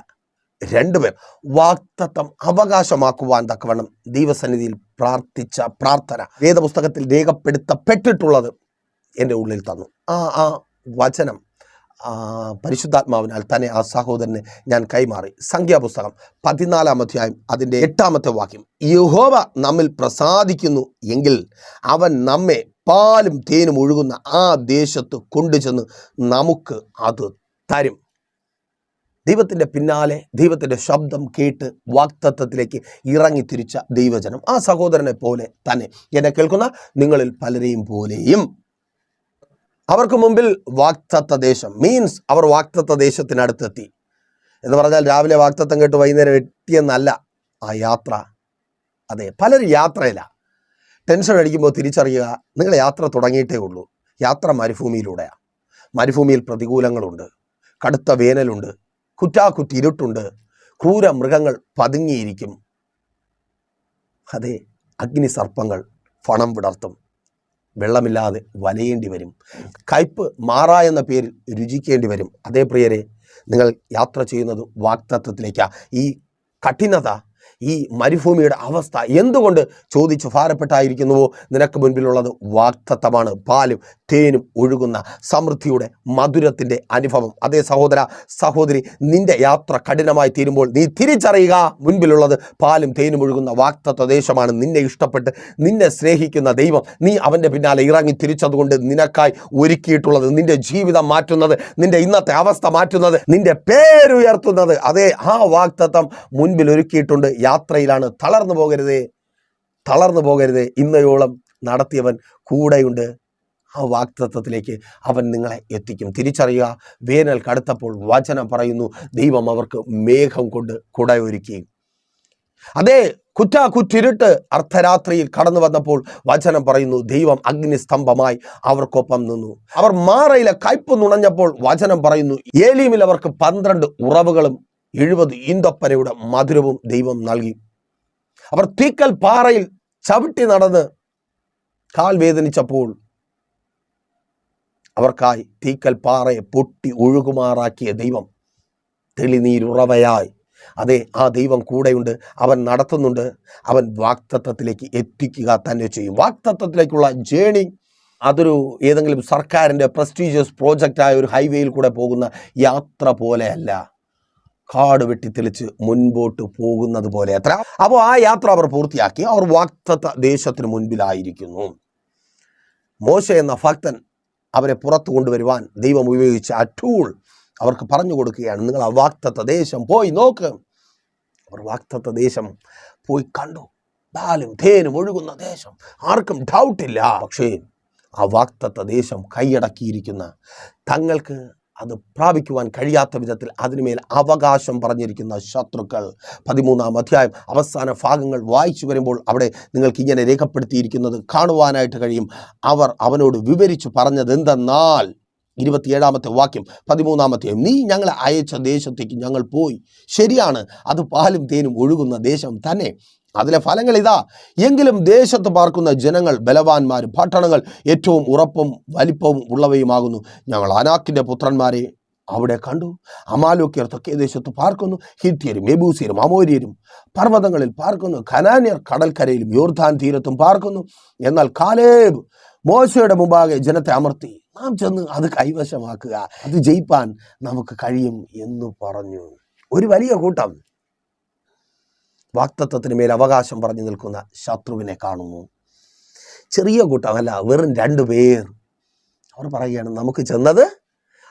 2 പേർ വാഗ്ദത്തം അവകാശമാക്കുവാൻ തക്കവണ്ണം ദൈവസന്നിധിയിൽ പ്രാർത്ഥിച്ച പ്രാർത്ഥന വേദപുസ്തകത്തിൽ രേഖപ്പെടുത്തപ്പെട്ടിട്ടുള്ളത് എൻ്റെ ഉള്ളിൽ തന്നു. ആ വചനം പരിശുദ്ധാത്മാവിനാൽ തന്നെ ആ സഹോദരന് ഞാൻ കൈമാറി. സംഖ്യാപുസ്തകം 14-ാം അധ്യായം അതിൻ്റെ 8-ാമത്തെ വാക്യം, യഹോവ നമ്മിൽ പ്രസാദിക്കുന്നു എങ്കിൽ അവൻ നമ്മെ പാലും തേനും ഒഴുകുന്ന ആ ദേശത്ത് കൊണ്ടുചെന്ന് നമുക്ക് അത് തരും. ദൈവത്തിൻ്റെ പിന്നാലെ ദൈവത്തിൻ്റെ ശബ്ദം കേട്ട് വാഗ്ദത്തത്തിലേക്ക് ഇറങ്ങിത്തിരിച്ച ദൈവജനം ആ സഹോദരനെ പോലെ തന്നെ, എന്നെ കേൾക്കുന്ന നിങ്ങളിൽ പലരെയും പോലെയും അവർക്ക് മുമ്പിൽ വാഗ്ദത്ത ദേശം മീൻസ് അവർ വാഗ്ദത്ത ദേശത്തിനടുത്തെത്തി എന്ന് പറഞ്ഞാൽ രാവിലെ വാഗ്ദത്തം കേട്ട് വൈകുന്നേരം എത്തിയെന്നല്ല ആ യാത്ര. അതെ, പലരും യാത്രയിലാണ്. ടെൻഷൻ അടിക്കുമ്പോൾ തിരിച്ചറിയുക, നിങ്ങൾ യാത്ര തുടങ്ങിയിട്ടേ ഉള്ളൂ. യാത്ര മരുഭൂമിയിലൂടെയാണ്. മരുഭൂമിയിൽ പ്രതികൂലങ്ങളുണ്ട്, കടുത്ത വേനലുണ്ട്, കുറ്റാക്കുറ്റിരുട്ടുണ്ട്, ക്രൂര മൃഗങ്ങൾ പതുങ്ങിയിരിക്കും. അതെ, അഗ്നിസർപ്പങ്ങൾ ഫണം വിടർത്തും, വെള്ളമില്ലാതെ വലയേണ്ടി വരും, കയ്പ് മാറാ എന്ന പേരിൽ രുചിക്കേണ്ടി വരും. അതേ പ്രിയരെ, നിങ്ങൾ യാത്ര ചെയ്യുന്നത് വാഗ്ദത്തത്തിലേക്കാണ്. ഈ കഠിനത, ഈ മരുഭൂമിയുടെ അവസ്ഥ എന്തുകൊണ്ട് ചോദിച്ച് ഭാരപ്പെട്ടായിരിക്കുന്നുവോ, നിനക്ക് മുൻപിലുള്ളത് വാഗ്ദത്തമാണ്. പാലും തേനും ഒഴുകുന്ന സമൃദ്ധിയുടെ മധുരത്തിൻ്റെ അനുഭവം. അതേ സഹോദര സഹോദരി, നിന്റെ യാത്ര കഠിനമായി തീരുമ്പോൾ നീ തിരിച്ചറിയുക, മുൻപിലുള്ളത് പാലും തേനും ഒഴുകുന്ന വാഗ്ദത്ത ദേശമാണ്. നിന്നെ ഇഷ്ടപ്പെട്ട് നിന്നെ സ്നേഹിക്കുന്ന ദൈവം, നീ അവൻ്റെ പിന്നാലെ ഇറങ്ങി തിരിച്ചതുകൊണ്ട് നിനക്കായി ഒരുക്കിയിട്ടുള്ളത്, നിന്റെ ജീവിതം മാറ്റുന്നത്, നിന്റെ ഇന്നത്തെ അവസ്ഥ മാറ്റുന്നത്, നിന്റെ പേരുയർത്തുന്നത്, അതേ ആ വാഗ്ദത്തം മുൻപിൽ ഒരുക്കിയിട്ടുണ്ട്. യാത്രയിലാണ്. തളർന്നു പോകരുത്. ഇന്നയോളം നടത്തിയവൻ കൂടെയുണ്ട്. ആ വാഗ്ദത്തത്തിലേക്ക് അവൻ നിങ്ങളെ എത്തിക്കും. തിരിച്ചറിയുക. വേനൽ കടുത്തപ്പോൾ വചനം പറയുന്നു, ദൈവം അവർക്ക് മേഘം കൊണ്ട് കുടയൊരുക്കി. അതേ കുറ്റിരുട്ട് അർദ്ധരാത്രിയിൽ കടന്നു വന്നപ്പോൾ വചനം പറയുന്നു, ദൈവം അഗ്നിസ്തംഭമായി അവർക്കൊപ്പം നിന്നു. അവർ മാറയിലെ കയ്പ് നുണഞ്ഞപ്പോൾ വചനം പറയുന്നു, ഏലീമിൽ അവർക്ക് 12 ഉറവുകളും 70 ഈന്തപ്പനയുടെ മധുരവും ദൈവം നൽകി. അവർ തീക്കൽ പാറയിൽ ചവിട്ടി നടന്ന് കാൽ വേദനിച്ചപ്പോൾ അവർക്കായി തീക്കൽ പാറയെ പൊട്ടി ഒഴുകുമാറാക്കിയ ദൈവം തെളിനീരുറവയായി, അതെ, ആ ദൈവം കൂടെയുണ്ട്. അവൻ നടത്തുന്നുണ്ട്. അവൻ വാഗ്ദത്തത്തിലേക്ക് എത്തിക്കുക തന്നെ ചെയ്യും. വാഗ്ദത്തത്തിലേക്കുള്ള ജേണി അതൊരു ഏതെങ്കിലും സർക്കാരിൻ്റെ പ്രസ്റ്റീജിയസ് പ്രോജക്റ്റായ ഒരു ഹൈവേയിൽ കൂടെ പോകുന്ന യാത്ര പോലെയല്ല, കാട് വെട്ടിത്തെളിച്ച് മുൻപോട്ട് പോകുന്നത് പോലെ അത്ര. അപ്പോൾ ആ യാത്ര അവർ പൂർത്തിയാക്കി. അവർ വാഗ്ദത്ത ദേശത്തിന് മുൻപിലായിരിക്കുന്നു. മോശ എന്ന ഭക്തൻ അവരെ പുറത്തു കൊണ്ടുവരുവാൻ ദൈവം ഉപയോഗിച്ച ആ ടൂൾ അവർക്ക് പറഞ്ഞു കൊടുക്കുകയാണ്. നിങ്ങൾ ആ വാഗ്ദത്ത ദേശം പോയി നോക്ക്. അവർ വാഗ്ദത്ത ദേശം പോയി കണ്ടു. പാലും തേനും ഒഴുകുന്ന ദേശം, ആർക്കും ഡൗട്ടില്ല. പക്ഷേ ആ വാഗ്ദത്ത ദേശം കൈയടക്കിയിരിക്കുന്ന, തങ്ങൾക്ക് അത് പ്രാപിക്കുവാൻ കഴിയാത്ത വിധത്തിൽ അതിനുമേൽ അവകാശം പറഞ്ഞിരിക്കുന്ന ശത്രുക്കൾ. 13-ാം അധ്യായം അവസാന ഭാഗങ്ങൾ വായിച്ചു വരുമ്പോൾ അവിടെ നിങ്ങൾക്ക് ഇങ്ങനെ രേഖപ്പെടുത്തിയിരിക്കുന്നത് കാണുവാനായിട്ട് കഴിയും. അവർ അവനോട് വിവരിച്ചു പറഞ്ഞത് എന്തെന്നാൽ, 27-ാമത്തെ വാക്യം 13-ാം അധ്യായം, നീ ഞങ്ങളെ അയച്ച ദേശത്തേക്ക് ഞങ്ങൾ പോയി. ശരിയാണ്, അത് പാലും തേനും ഒഴുകുന്ന ദേശം തന്നെ. അതിലെ ഫലങ്ങൾ ഇതാ: എങ്കിലും ദേശത്ത് പാർക്കുന്ന ജനങ്ങൾ ബലവാന്മാരും പട്ടണങ്ങൾ ഏറ്റവും ഉറപ്പും വലിപ്പവും ഉള്ളവയുമാകുന്നു. ഞങ്ങൾ അനാക്കിൻ്റെ പുത്രന്മാരെ അവിടെ കണ്ടു. അമാലോക്യർ തെക്കേ ദേശത്ത് പാർക്കുന്നു. ഹിത്യരും യെബൂസ്യരും അമോര്യരും പർവ്വതങ്ങളിൽ പാർക്കുന്നു. കനാന്യർ കടൽക്കരയിലും യോർദാൻ തീരത്തും പാർക്കുന്നു. എന്നാൽ കാലേബ് മോശയുടെ മുമ്പാകെ ജനത്തെ അമർത്തി, നാം ചെന്ന് അത് കൈവശമാക്കുക, അത് ജയിപ്പാൻ നമുക്ക് കഴിയും എന്ന് പറഞ്ഞു. ഒരു വലിയ കൂട്ടം വാഗ്ദത്തത്തിന് മേൽ അവകാശം പറഞ്ഞു നിൽക്കുന്ന ശത്രുവിനെ കാണുന്നു. ചെറിയ കൂട്ടമല്ല, വെറും 2 പേർ. അവർ പറയുകയാണ്, നമുക്ക് ചെന്നത്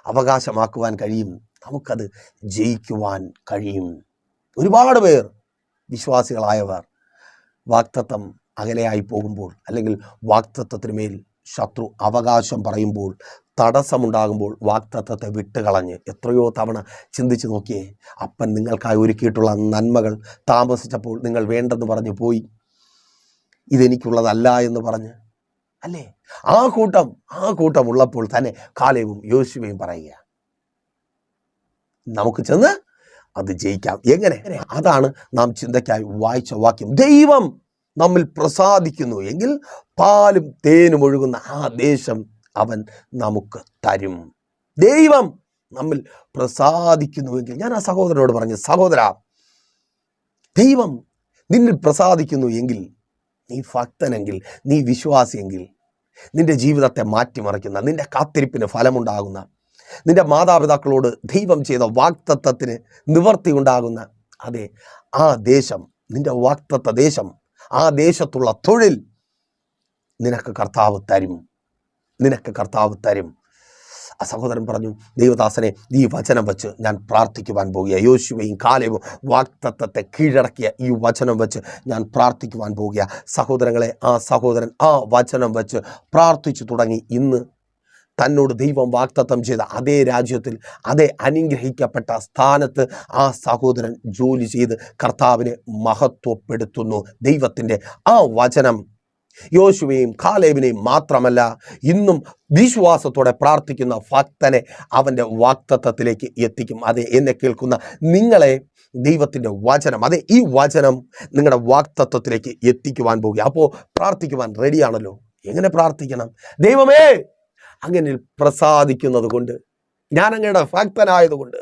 അവകാശമാക്കുവാൻ കഴിയും, നമുക്കത് ജയിക്കുവാൻ കഴിയും. ഒരുപാട് പേർ വിശ്വാസികളായവർ വാഗ്ദത്തം അകലെയായി പോകുമ്പോൾ, അല്ലെങ്കിൽ വാഗ്ദത്തത്തിന് മേൽ ശത്രു അവകാശം പറയുമ്പോൾ, തടസ്സമുണ്ടാകുമ്പോൾ വാഗ്ദത്തത്തെ വിട്ടുകളഞ്ഞ് എത്രയോ തവണ ചിന്തിച്ച് നോക്കിയേ. അപ്പൻ നിങ്ങൾക്കായി ഒരുക്കിയിട്ടുള്ള നന്മകൾ താമസിച്ചപ്പോൾ നിങ്ങൾ വേണ്ടെന്ന് പറഞ്ഞു പോയി, ഇതെനിക്കുള്ളതല്ല എന്ന് പറഞ്ഞ്, അല്ലേ? ആ കൂട്ടം ഉള്ളപ്പോൾ തന്നെ കാലേബും യോശുവയും പറയുക, നമുക്ക് ചെന്ന് അത് ജയിക്കാം. എങ്ങനെ? അതാണ് നാം ചിന്തയ്ക്കായി വായിച്ച വാക്യം. ദൈവം നമ്മിൽ പ്രസാദിക്കുന്നു എങ്കിൽ പാലും തേനും ഒഴുകുന്ന ആ ദേശം അവൻ നമുക്ക് തരും. ദൈവം നമ്മിൽ പ്രസാദിക്കുന്നുവെങ്കിൽ, ഞാൻ ആ സഹോദരനോട് പറഞ്ഞു, സഹോദര, ദൈവം നിന്നിൽ പ്രസാദിക്കുന്നു എങ്കിൽ, നീ ഭക്തനെങ്കിൽ, നീ വിശ്വാസിയെങ്കിൽ, നിന്റെ ജീവിതത്തെ മാറ്റിമറിക്കുന്ന, നിന്റെ കാത്തിരിപ്പിന് ഫലമുണ്ടാകുന്ന, നിന്റെ മാതാപിതാക്കളോട് ദൈവം ചെയ്ത വാഗ്ദത്തത്തിന് നിവർത്തി ഉണ്ടാകുന്ന, അതെ, ആ ദേശം, നിന്റെ വാഗ്ദത്ത ദേശം, ആ ദേശത്തുള്ള തൊഴിൽ നിനക്ക് കർത്താവ് തരും. ആ സഹോദരൻ പറഞ്ഞു, ദൈവദാസനെ, ഈ വചനം വെച്ച് ഞാൻ പ്രാർത്ഥിക്കുവാൻ പോകുക. യോശുവയും കാലേബും വാഗ്ദത്തത്തെ കീഴടക്കിയ ഈ വചനം വെച്ച് ഞാൻ പ്രാർത്ഥിക്കുവാൻ പോകുക. സഹോദരങ്ങളെ, ആ സഹോദരൻ ആ വചനം വെച്ച് പ്രാർത്ഥിച്ചു തുടങ്ങി. ഇന്ന് തന്നോട് ദൈവം വാഗ്ദത്തം ചെയ്ത അതേ രാജ്യത്തിൽ, അതേ അനുഗ്രഹിക്കപ്പെട്ട സ്ഥാനത്ത് ആ സഹോദരൻ ജോലി ചെയ്ത് കർത്താവിനെ മഹത്വപ്പെടുത്തുന്നു. ദൈവത്തിൻ്റെ ആ വചനം യോശുവയെയും കാലേബിനെയും മാത്രമല്ല, ഇന്നും വിശ്വാസത്തോടെ പ്രാർത്ഥിക്കുന്ന ഭക്തനെ അവൻ്റെ വാഗ്ദത്തത്തിലേക്ക് എത്തിക്കും. അതെ, എന്നെ കേൾക്കുന്ന നിങ്ങളെ ദൈവത്തിൻ്റെ വചനം, അതെ, ഈ വചനം നിങ്ങളുടെ വാഗ്ദത്തത്തിലേക്ക് എത്തിക്കുവാൻ പോകുക. അപ്പോൾ പ്രാർത്ഥിക്കുവാൻ റെഡിയാണല്ലോ? എങ്ങനെ പ്രാർത്ഥിക്കണം? ദൈവമേ, അങ്ങനെ പ്രസാദിക്കുന്നത് കൊണ്ട്, ഞാൻ അങ്ങയുടെ ഭക്തനായതുകൊണ്ട്,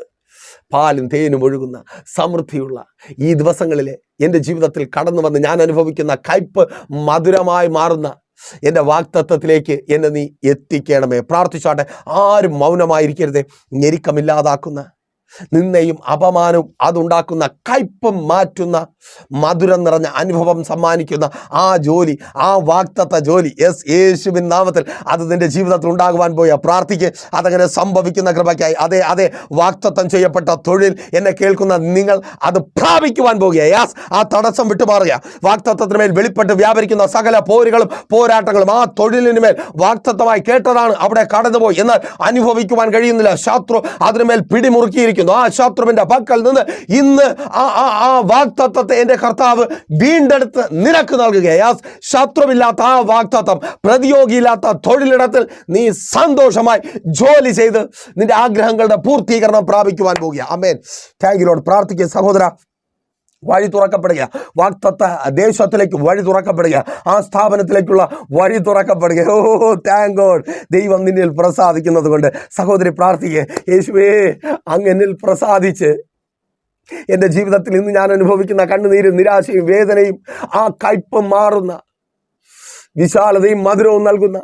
പാലും തേനും ഒഴുകുന്ന സമൃദ്ധിയുള്ള ഈ ദിവസങ്ങളിൽ എൻ്റെ ജീവിതത്തിൽ കടന്നു വന്ന് ഞാൻ അനുഭവിക്കുന്ന കയ്പ് മധുരമായി മാറുന്ന എൻ്റെ വാഗ്ദത്തത്തിലേക്ക് എന്നെ നീ എത്തിക്കണമേ. പ്രാർത്ഥിച്ചാട്ടെ. ആരും മൗനമായിരിക്കരുതേ. ഞെരുക്കമില്ലാതാക്കുന്ന, നിന്നയും അപമാനവും അതുണ്ടാക്കുന്ന കയ്പും മാറ്റുന്ന, മധുരം നിറഞ്ഞ അനുഭവം സമ്മാനിക്കുന്ന ആ ജോലി, ആ വാഗ്ദത്ത ജോലി, യേശുവിൻ നാമത്തിൽ അത് നിന്റെ ജീവിതത്തിൽ ഉണ്ടാകുവാൻ പോയ പ്രാർത്ഥിക്ക്. അതങ്ങനെ സംഭവിക്കുന്ന കൃപയ്ക്കായി. അതെ, വാഗ്ദത്തം ചെയ്യപ്പെട്ട തൊഴിൽ എന്നെ കേൾക്കുന്ന നിങ്ങൾ അത് പ്രാപിക്കുവാൻ പോകുക. ആ തടസ്സം വിട്ടുമാറുക. വാഗ്ദത്തത്തിന് മേൽ വെളിപ്പെട്ട് വ്യാപരിക്കുന്ന സകല പോരുകളും പോരാട്ടങ്ങളും ആ തൊഴിലിന് മേൽ വാഗ്ദത്തമായി കേട്ടതാണ് അവിടെ കടന്നുപോയി, എന്നാൽ അനുഭവിക്കുവാൻ കഴിയുന്നില്ല. ശത്രു അതിനുമേൽ പിടിമുറുക്കിയിരിക്കുന്നു. ആ ശത്രുവിന്റെ പക്കൽ നിന്ന് ഇന്ന് ആ വാഗ്ദത്തത്തെ എൻ്റെ കർത്താവ് വീണ്ടെടുത്ത് നിനക്ക് നൽകുക. ശത്രുവില്ലാത്ത ആ വാഗ്ദത്തം, പ്രതിയോഗിയില്ലാത്ത തൊഴിലിടത്തിൽ നീ സന്തോഷമായി ജോലി ചെയ്ത് നിന്റെ ആഗ്രഹങ്ങളുടെ പൂർത്തീകരണം പ്രാപിക്കുവാൻ പോകുക. ആമേൻ. Thank you lord. പ്രാർത്ഥിക്കുക സഹോദര. വഴി തുറക്കപ്പെടുക. വാഗ്ദത്ത ദേശത്തിലേക്ക് വഴി തുറക്കപ്പെടുക. ആ സ്ഥാപനത്തിലേക്കുള്ള വഴി തുറക്കപ്പെടുക. ഓ താങ്ക് ഗോഡ്. ദൈവം നിന്നിൽ പ്രസാദിക്കുന്നത് കൊണ്ട് സഹോദരി പ്രാർത്ഥിക്കുക, യേശുവേ അങ്ങ് എന്നിൽ പ്രസാദിച്ച് എൻ്റെ ജീവിതത്തിൽ ഇന്ന് ഞാൻ അനുഭവിക്കുന്ന കണ്ണുനീരും നിരാശയും വേദനയും ആ കയ്പും മാറുന്ന വിശാലതയും മധുരവും നൽകുന്ന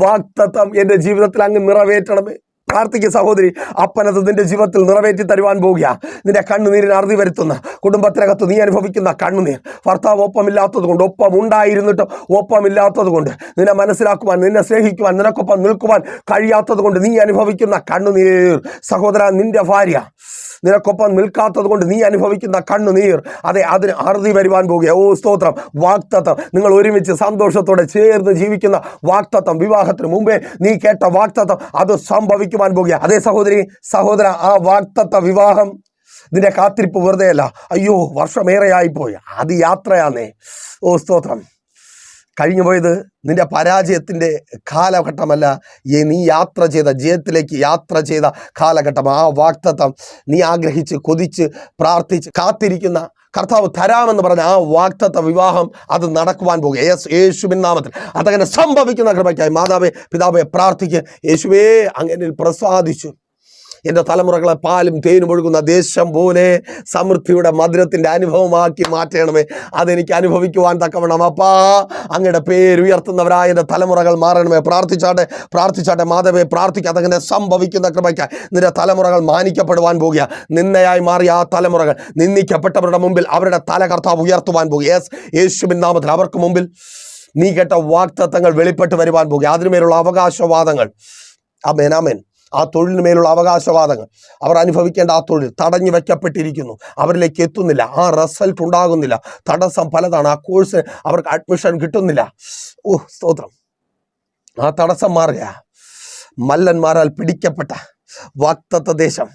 വാഗ്ദത്തം എൻ്റെ ജീവിതത്തിൽ അങ്ങ് നിറവേറ്റണമേ. പ്രാർത്ഥിക്കുക സഹോദരി. അപ്പനത് നിന്റെ ജീവിതത്തിൽ നിറവേറ്റി തരുവാൻ പോവുക. നിന്റെ കണ്ണുനീരിന് അറുതി വരുത്തുന്ന, കുടുംബത്തിനകത്ത് നീ അനുഭവിക്കുന്ന കണ്ണുനീർ, ഭർത്താവ് ഒപ്പമില്ലാത്തത് കൊണ്ട്, ഒപ്പം ഉണ്ടായിരുന്നിട്ടും ഒപ്പമില്ലാത്തത് കൊണ്ട്, നിന്നെ മനസ്സിലാക്കുവാൻ, നിന്നെ സ്നേഹിക്കുവാൻ, നിനക്കൊപ്പം നിൽക്കുവാൻ കഴിയാത്തത് കൊണ്ട് നീ അനുഭവിക്കുന്ന കണ്ണുനീർ. സഹോദര, നിന്റെ ഭാര്യ നിനക്കൊപ്പം നിൽക്കാത്തത് കൊണ്ട് നീ അനുഭവിക്കുന്ന കണ്ണുനീർ, അതെ, അതിന് അറുതി വരുവാൻ പോകുക. ഓ സ്തോത്രം. വാഗ്ദത്തം, നിങ്ങൾ ഒരുമിച്ച് സന്തോഷത്തോടെ ചേർന്ന് ജീവിക്കുന്ന വാഗ്ദത്തം, വിവാഹത്തിന് മുമ്പേ നീ കേട്ട വാഗ്ദത്തം, അത് സംഭവിക്കുവാൻ പോകുക. അതേ സഹോദരി, സഹോദര, ആ വാഗ്ദത്ത വിവാഹം നിന്റെ കാത്തിരിപ്പ് വെറുതെയല്ല. അയ്യോ വർഷമേറെയായിപ്പോയി, അത് യാത്രയാന്നേ. ഓ സ്തോത്രം. കഴിഞ്ഞുപോയത് നിന്റെ പരാജയത്തിൻ്റെ കാലഘട്ടമല്ല, നീ യാത്ര ചെയ്ത ജയത്തിലേക്ക് യാത്ര ചെയ്ത കാലഘട്ടം. ആ വാഗ്ദത്തം നീ ആഗ്രഹിച്ച് കൊതിച്ച് പ്രാർത്ഥിച്ച് കാത്തിരിക്കുന്ന കർത്താവ് തരാമെന്ന് പറഞ്ഞ ആ വാഗ്ദത്ത വിവാഹം അത് നടക്കുവാൻ പോകുക. യേശുവിൻ നാമത്തിൽ അതങ്ങനെ സംഭവിക്കുന്ന കൃപയ്ക്കായി മാതാവേ പിതാവേ പ്രാർത്ഥിക്കുക. യേശുവേ അങ്ങനിൽ പ്രസാദിച്ചു എൻ്റെ തലമുറകളെ പാലും തേനും ഒഴുകുന്ന ദേശം പോലെ സമൃദ്ധിയുടെ മധുരത്തിൻ്റെ അനുഭവമാക്കി മാറ്റണമേ. അതെനിക്ക് അനുഭവിക്കുവാൻ തക്കവണ്ണം അപ്പാ അങ്ങയുടെ പേരുയർത്തുന്നവരായ എൻ്റെ തലമുറകൾ മാറണമേ. പ്രാർത്ഥിച്ചാട്ടെ മാധവേ പ്രാർത്ഥിക്കുക. അതങ്ങനെ സംഭവിക്കുന്ന കൃപയ്ക്കായി നിന്റെ തലമുറകൾ മാനിക്കപ്പെടുവാൻ പോകുക. നിന്നയായി മാറിയ ആ തലമുറകൾ നിന്ദിക്കപ്പെട്ടവരുടെ മുമ്പിൽ അവരുടെ തല കർത്താവ് ഉയർത്തുവാൻ പോകുക. യേശുവിൻ നാമത്തിൽ അവർക്ക് മുമ്പിൽ നീ കേട്ട വാഗ്ദത്തങ്ങൾ വെളിപ്പെട്ട് വരുവാൻ പോകുക. അതിനുമേലുള്ള അവകാശവാദങ്ങൾ, ആമേൻ ആമേൻ, ആ തൊഴിലിന് മേലുള്ള അവകാശവാദങ്ങൾ, അവർ അനുഭവിക്കേണ്ട ആ തൊഴിൽ തടഞ്ഞു വയ്ക്കപ്പെട്ടിരിക്കുന്നു, അവരിലേക്ക് എത്തുന്നില്ല, ആ റിസൾട്ട് ഉണ്ടാകുന്നില്ല, തടസ്സം പലതാണ്, ആ കോഴ്സ് അവർക്ക് അഡ്മിഷൻ കിട്ടുന്നില്ല. ഓ സ്തോത്രം. ആ തടസ്സം മാറുക. മല്ലന്മാരാൽ പിടിക്കപ്പെട്ട വാഗ്ദത്ത ദേശം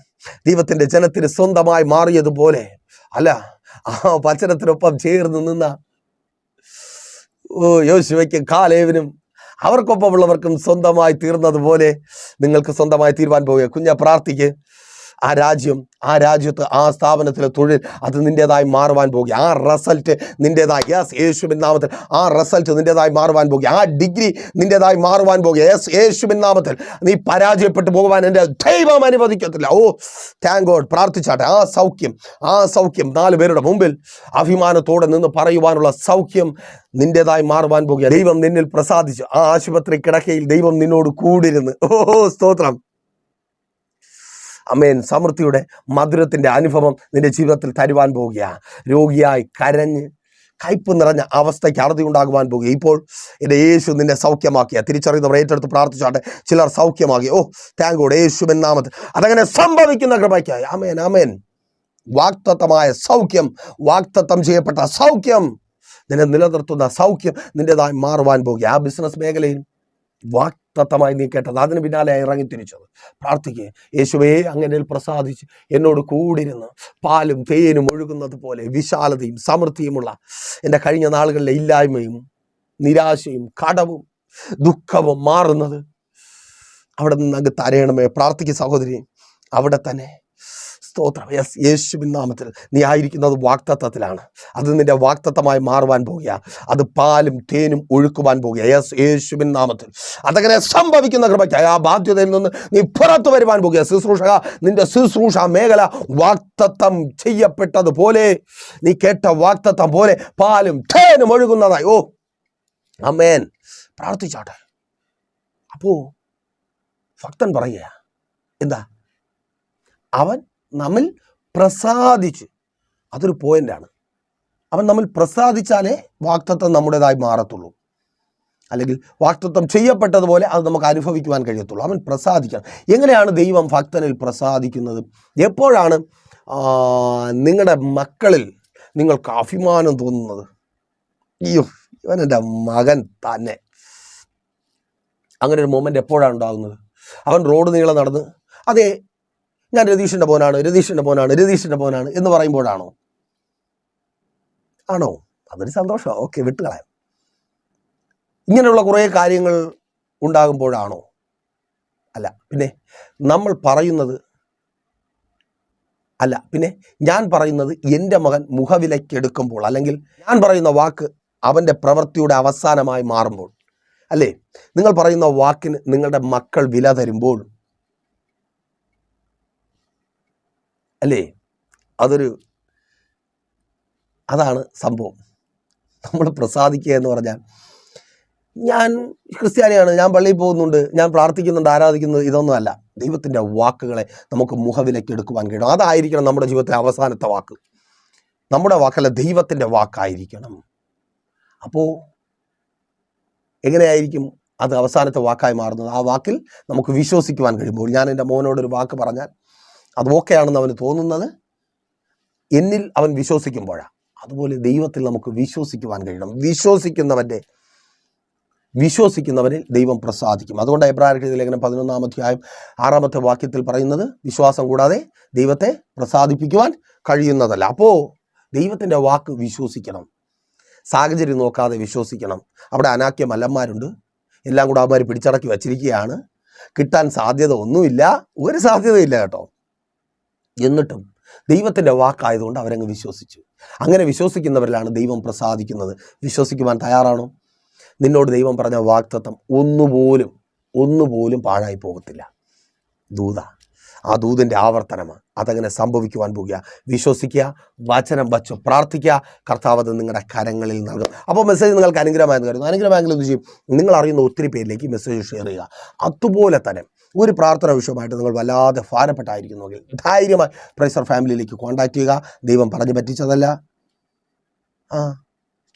ദൈവത്തിൻ്റെ ജനത്തിന് സ്വന്തമായി മാറിയതുപോലെ, അല്ല, ആ വചനത്തിനൊപ്പം ചേർന്ന് നിന്ന യോശുവയ്ക്കും കാലേവിനും അവർക്കൊപ്പമുള്ളവർക്കും സ്വന്തമായി തീർന്നതുപോലെ നിങ്ങൾക്ക് സ്വന്തമായി തീരുവാൻ പോവുക. കുഞ്ഞ പ്രാർത്ഥിക്ക്. ആ രാജ്യത്ത് ആ സ്ഥാപനത്തിലെ തൊഴിൽ അത് നിൻ്റെതായി മാറുവാൻ പോകുക. ആ റിസൾട്ട് നിൻ്റെതായി, യേശുവിൻ നാമത്തിൽ ആ റിസൾട്ട് നിൻ്റെതായി മാറുവാൻ പോകുക. ആ ഡിഗ്രി നിൻ്റെതായി മാറുവാൻ പോകുക. യേശുവിൻ നാമത്തിൽ നീ പരാജയപ്പെട്ടു പോകുവാൻ എൻ്റെ ദൈവം അനുവദിക്കത്തില്ല. ഓ താങ്ക് ഗോഡ്. പ്രാർത്ഥിച്ചാട്ടെ. ആ സൗഖ്യം 4 പേരുടെ മുമ്പിൽ അഭിമാനത്തോടെ നിന്ന് പറയുവാനുള്ള സൗഖ്യം നിൻ്റെതായി മാറുവാൻ പോകുക. ദൈവം നിന്നിൽ പ്രസാദിച്ചു. ആ ആശുപത്രി കിടക്കയിൽ ദൈവം നിന്നോട് കൂടിരുന്ന്, ഓ സ്തോത്രം, അമേൻ, സമൃദ്ധിയുടെ മധുരത്തിൻ്റെ അനുഭവം നിന്റെ ജീവിതത്തിൽ തരുവാൻ പോവുക. രോഗിയായി കരഞ്ഞ് കയ്പ് നിറഞ്ഞ അവസ്ഥയ്ക്ക് അറുതി ഉണ്ടാകുവാൻ പോകുക. ഇപ്പോൾ എൻ്റെ യേശു നിന്നെ സൗഖ്യമാക്കിയ തിരിച്ചറിയുന്നവർ ഏറ്റെടുത്ത് പ്രാർത്ഥിച്ചാട്ടെ. ചിലർ സൗഖ്യമാക്കി. ഓ താങ്ക് ഗോഡ്. യേശുവിൻ നാമത്തിൽ അതങ്ങനെ സംഭവിക്കുന്ന കൃപയ്ക്കായി ആമേൻ ആമേൻ. വാഗ്ദത്തമായ സൗഖ്യം, വാഗ്ദത്തം ചെയ്യപ്പെട്ട സൗഖ്യം, നിന്നെ നിലനിർത്തുന്ന സൗഖ്യം നിൻ്റെതായി മാറുവാൻ പോകുക. ആ ബിസിനസ് മേഖലയിൽ വാഗ്ദത്തമായി നീ കേട്ടത്, അതിന് പിന്നാലെ ഇറങ്ങിത്തിരിച്ചത്. പ്രാർത്ഥിക്കുക. യേശുവേ അങ്ങനെ പ്രസാദിച്ച് എന്നോട് കൂടിരുന്ന് പാലും തേനും ഒഴുകുന്നത് പോലെ വിശാലതയും സമൃദ്ധിയുമുള്ള എൻ്റെ കഴിഞ്ഞ നാളുകളിലെ ഇല്ലായ്മയും നിരാശയും കടവും ദുഃഖവും മാറുന്നത് അവിടെ നിന്ന് അങ്ങ് തരയണമേ. പ്രാർത്ഥിക്കുക സഹോദരി. അവിടെ തന്നെ സ്തോത്രം. യേശുവിൻ നാമത്തിൽ നീ ആയിരിക്കുന്നത് വാഗ്ദത്തത്തിലാണ്. അത് നിന്റെ വാഗ്ദത്തമായി മാറുവാൻ പോകുക. അത് പാലും തേനും ഒഴുക്കുവാൻ പോകുക. യേശുവിൻ നാമത്തിൽ അതങ്ങനെ സംഭവിക്കുന്ന കൃപയ്ക്കായി ആ ബാധ്യതയിൽ നിന്ന് നീ പുറത്തു വരുവാൻ പോകുക. നിന്റെ ശുശ്രൂഷ മേഖല വാഗ്ദത്തം ചെയ്യപ്പെട്ടതുപോലെ, നീ കേട്ട വാഗ്ദത്തം പോലെ പാലും തേനും ഒഴുകുന്നതായി. ഓ ആമേൻ. പ്രാർത്ഥിച്ചാട്ടെ. അപ്പോ ഭക്തൻ പറയുക എന്താ? അവൻ നമ്മിൽ പ്രസാദിച്ചു. അതൊരു പോയിന്റാണ്. അവൻ നമ്മിൽ പ്രസാദിച്ചാലേ വാഗ്ദത്തം നമ്മുടേതായി മാറത്തുള്ളൂ. അല്ലെങ്കിൽ വാഗ്ദത്തം ചെയ്യപ്പെട്ടതുപോലെ അത് നമുക്ക് അനുഭവിക്കുവാൻ കഴിയത്തുള്ളൂ. അവൻ പ്രസാദിക്കണം. എങ്ങനെയാണ് ദൈവം ഭക്തനിൽ പ്രസാദിക്കുന്നത്? എപ്പോഴാണ് നിങ്ങളുടെ മക്കളിൽ നിങ്ങൾക്ക് അഭിമാനം തോന്നുന്നത്? അയ്യോ ഇവൻ എൻ്റെ മകൻ തന്നെ. അങ്ങനെ ഒരു മൊമെൻ്റ് എപ്പോഴാണ് ഉണ്ടാകുന്നത്? അവൻ റോഡ് നീളം നടന്ന് അതെ ഞാൻ രതീഷിൻ്റെ മോനാണ് എന്ന് പറയുമ്പോഴാണോ? ആണോ? അതൊരു സന്തോഷമാണ്. ഓക്കെ, വിട്ടുകളയാം. ഇങ്ങനെയുള്ള കുറേ കാര്യങ്ങൾ ഉണ്ടാകുമ്പോഴാണോ? അല്ല. പിന്നെ നമ്മൾ പറയുന്നത് അല്ല, പിന്നെ ഞാൻ പറയുന്നത് എൻ്റെ മകൻ മുഖവിലക്കെടുക്കുമ്പോൾ, അല്ലെങ്കിൽ ഞാൻ പറയുന്ന വാക്ക് അവൻ്റെ പ്രവൃത്തിയുടെ അവസാനമായി മാറുമ്പോൾ, അല്ലേ, നിങ്ങൾ പറയുന്ന വാക്കിന് നിങ്ങളുടെ മക്കൾ വില തരുമ്പോൾ, അല്ലേ, അതാണ് സംഭവം. നമ്മൾ പ്രസാദിക്കുക എന്ന് പറഞ്ഞാൽ, ഞാൻ ക്രിസ്ത്യാനിയാണ്, ഞാൻ പള്ളിയിൽ പോകുന്നുണ്ട്, ഞാൻ പ്രാർത്ഥിക്കുന്നുണ്ട്, ആരാധിക്കുന്നത്, ഇതൊന്നുമല്ല. ദൈവത്തിൻ്റെ വാക്കുകളെ നമുക്ക് മുഖവിലയ്ക്ക് എടുക്കുവാൻ കഴിയണം. അതായിരിക്കണം നമ്മുടെ ജീവിതത്തിലെ അവസാനത്തെ വാക്ക്. നമ്മുടെ വാക്കല്ല, ദൈവത്തിൻ്റെ വാക്കായിരിക്കണം. അപ്പോൾ എങ്ങനെയായിരിക്കും അത് അവസാനത്തെ വാക്കായി മാറുന്നത്? ആ വാക്കിൽ നമുക്ക് വിശ്വസിക്കുവാൻ കഴിയുമ്പോൾ. ഞാൻ എൻ്റെ മോനോടൊരു വാക്ക് പറഞ്ഞാൽ അത് ഓക്കെയാണെന്ന് അവന് തോന്നുന്നത് എന്നിൽ അവൻ വിശ്വസിക്കുമ്പോഴാണ്. അതുപോലെ ദൈവത്തിൽ നമുക്ക് വിശ്വസിക്കുവാൻ കഴിയണം. വിശ്വസിക്കുന്നവരിൽ ദൈവം പ്രസാദിക്കും. അതുകൊണ്ട് എബ്രായർക്ക് ലേഖനം 11-ാം അധ്യായം 6-ാമത്തെ വാക്യത്തിൽ പറയുന്നത്, വിശ്വാസം കൂടാതെ ദൈവത്തെ പ്രസാദിപ്പിക്കുവാൻ കഴിയുന്നതല്ല. അപ്പോൾ ദൈവത്തിൻ്റെ വാക്ക് വിശ്വസിക്കണം, സാഹചര്യം നോക്കാതെ വിശ്വസിക്കണം. അവിടെ അനാക്യ മല്ലന്മാരുണ്ട്, എല്ലാം കൂടെ അവന്മാർ പിടിച്ചടക്കി വച്ചിരിക്കുകയാണ്. കിട്ടാൻ സാധ്യത ഒന്നുമില്ല, ഒരു സാധ്യതയില്ല കേട്ടോ. എന്നിട്ടും ദൈവത്തിൻ്റെ വാക്കായതുകൊണ്ട് അവരങ്ങ് വിശ്വസിച്ചു. അങ്ങനെ വിശ്വസിക്കുന്നവരിലാണ് ദൈവം പ്രസാദിക്കുന്നത്. വിശ്വസിക്കുവാൻ തയ്യാറാണോ? നിന്നോട് ദൈവം പറഞ്ഞ വാഗ്ദത്തം ഒന്നുപോലും പാഴായി പോകത്തില്ല. ആ ദൂതിൻ്റെ ആവർത്തനമാണ്. അതങ്ങനെ സംഭവിക്കുവാൻ പോകുക. വിശ്വസിക്കുക, വചനം വച്ചു പ്രാർത്ഥിക്കുക, കർത്താവ് അത് നിങ്ങളുടെ കരങ്ങളിൽ നൽകും. അപ്പോൾ മെസ്സേജ് നിങ്ങൾക്ക് അനുഗ്രഹമായെന്ന് കരുതുന്നു. അനുഗ്രഹമായെങ്കിൽ എന്ത് ചെയ്യും? നിങ്ങൾ അറിയുന്ന ഒത്തിരി പേരിലേക്ക് മെസ്സേജ് ഷെയർ ചെയ്യുക. അതുപോലെ തന്നെ ഒരു പ്രാർത്ഥന വിഷയമായിട്ട് നിങ്ങൾ വല്ലാതെ ഭാരപ്പെട്ടായിരിക്കുന്നുവെങ്കിൽ ധൈര്യമായി പ്രൈസർ ഫാമിലിയിലേക്ക് കോൺടാക്ട് ചെയ്യുക. ദൈവം പറഞ്ഞു പറ്റിച്ചതല്ല,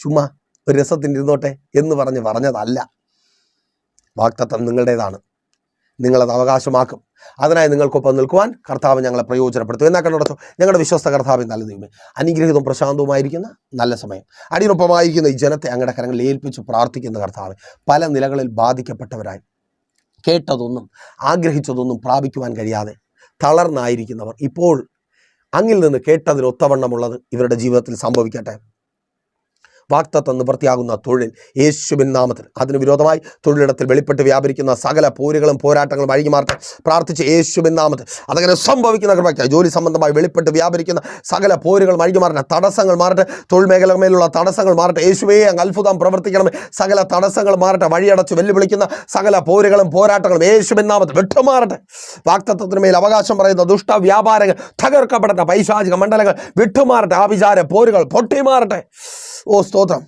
ചുമ്മാ ഒരു രസത്തിന് ഇരുന്നോട്ടെ എന്ന് പറഞ്ഞതല്ല. വാഗ്ദത്തം നിങ്ങളുടേതാണ്, നിങ്ങളത് അവകാശമാക്കും. അതിനായി നിങ്ങൾക്കൊപ്പം നിൽക്കുവാൻ കർത്താവ് ഞങ്ങളെ പ്രയോജനപ്പെടുത്തും. എന്നാ കണ്ടോ, ഞങ്ങളുടെ വിശ്വസ്ത കർത്താവ് നല്ല ദൈവമേ, അനുഗ്രഹീതവും പ്രശാന്തവുമായിരിക്കുന്ന നല്ല സമയം അടിയൊപ്പമായിരിക്കുന്ന ഈ ജനത്തെ അങ്ങയുടെ കരങ്ങളിൽ ഏൽപ്പിച്ച് പ്രാർത്ഥിക്കുന്ന കർത്താവ്, പല നിലകളിൽ ബാധിക്കപ്പെട്ടവരായി കേട്ടതൊന്നും ആഗ്രഹിച്ചതൊന്നും പ്രാപിക്കുവാൻ കഴിയാതെ തളർന്നായിരിക്കുന്നവർ ഇപ്പോൾ അങ്ങിൽ നിന്ന് കേട്ടതിനൊത്തവണ്ണമുള്ളത് ഇവരുടെ ജീവിതത്തിൽ സംഭവിക്കട്ടെ. വാഗ്ദത്തം നിവൃത്തിയാകുന്ന തൊഴിൽ യേശുവിൻ നാമത്തിൽ, അതിന് വിരോധമായി തൊഴിലിടത്തിൽ വെളിപ്പെട്ട് വ്യാപരിക്കുന്ന സകല പോരുകളും പോരാട്ടങ്ങളും അഴിഞ്ഞു മാറട്ടെ. പ്രാർത്ഥിച്ച് യേശുവിൻ നാമത്തിൽ അതങ്ങനെ സംഭവിക്കുന്ന കൃപയ്ക്കായി ജോലി സംബന്ധമായി വെളിപ്പെട്ട് വ്യാപരിക്കുന്ന സകല പോരുകളും അഴിഞ്ഞു മാറട്ടെ. തടസ്സങ്ങൾ മാറട്ടെ, തൊഴിൽ മേഖലമേലുള്ള തടസ്സങ്ങൾ മാറട്ടെ. യേശുവേ അങ്ങ് അത്ഭുതം പ്രവർത്തിക്കണമേ. സകല തടസ്സങ്ങൾ മാറട്ടെ. വഴിയടച്ച് വെല്ലുവിളിക്കുന്ന സകല പോരുകളും പോരാട്ടങ്ങളും യേശുവിൻ നാമത്തിൽ വിട്ടുമാറട്ടെ. വാഗ്ദത്തത്തിന് മേൽ അവകാശം പറയുന്ന ദുഷ്ട വ്യാപാരങ്ങൾ തകർക്കപ്പെടട്ടെ. പൈശാചിക മണ്ഡലങ്ങൾ വിട്ടുമാറട്ടെ. ആഭിചാര പോരുകൾ പൊട്ടിമാറട്ടെ. ഓ സ്തോത്രം.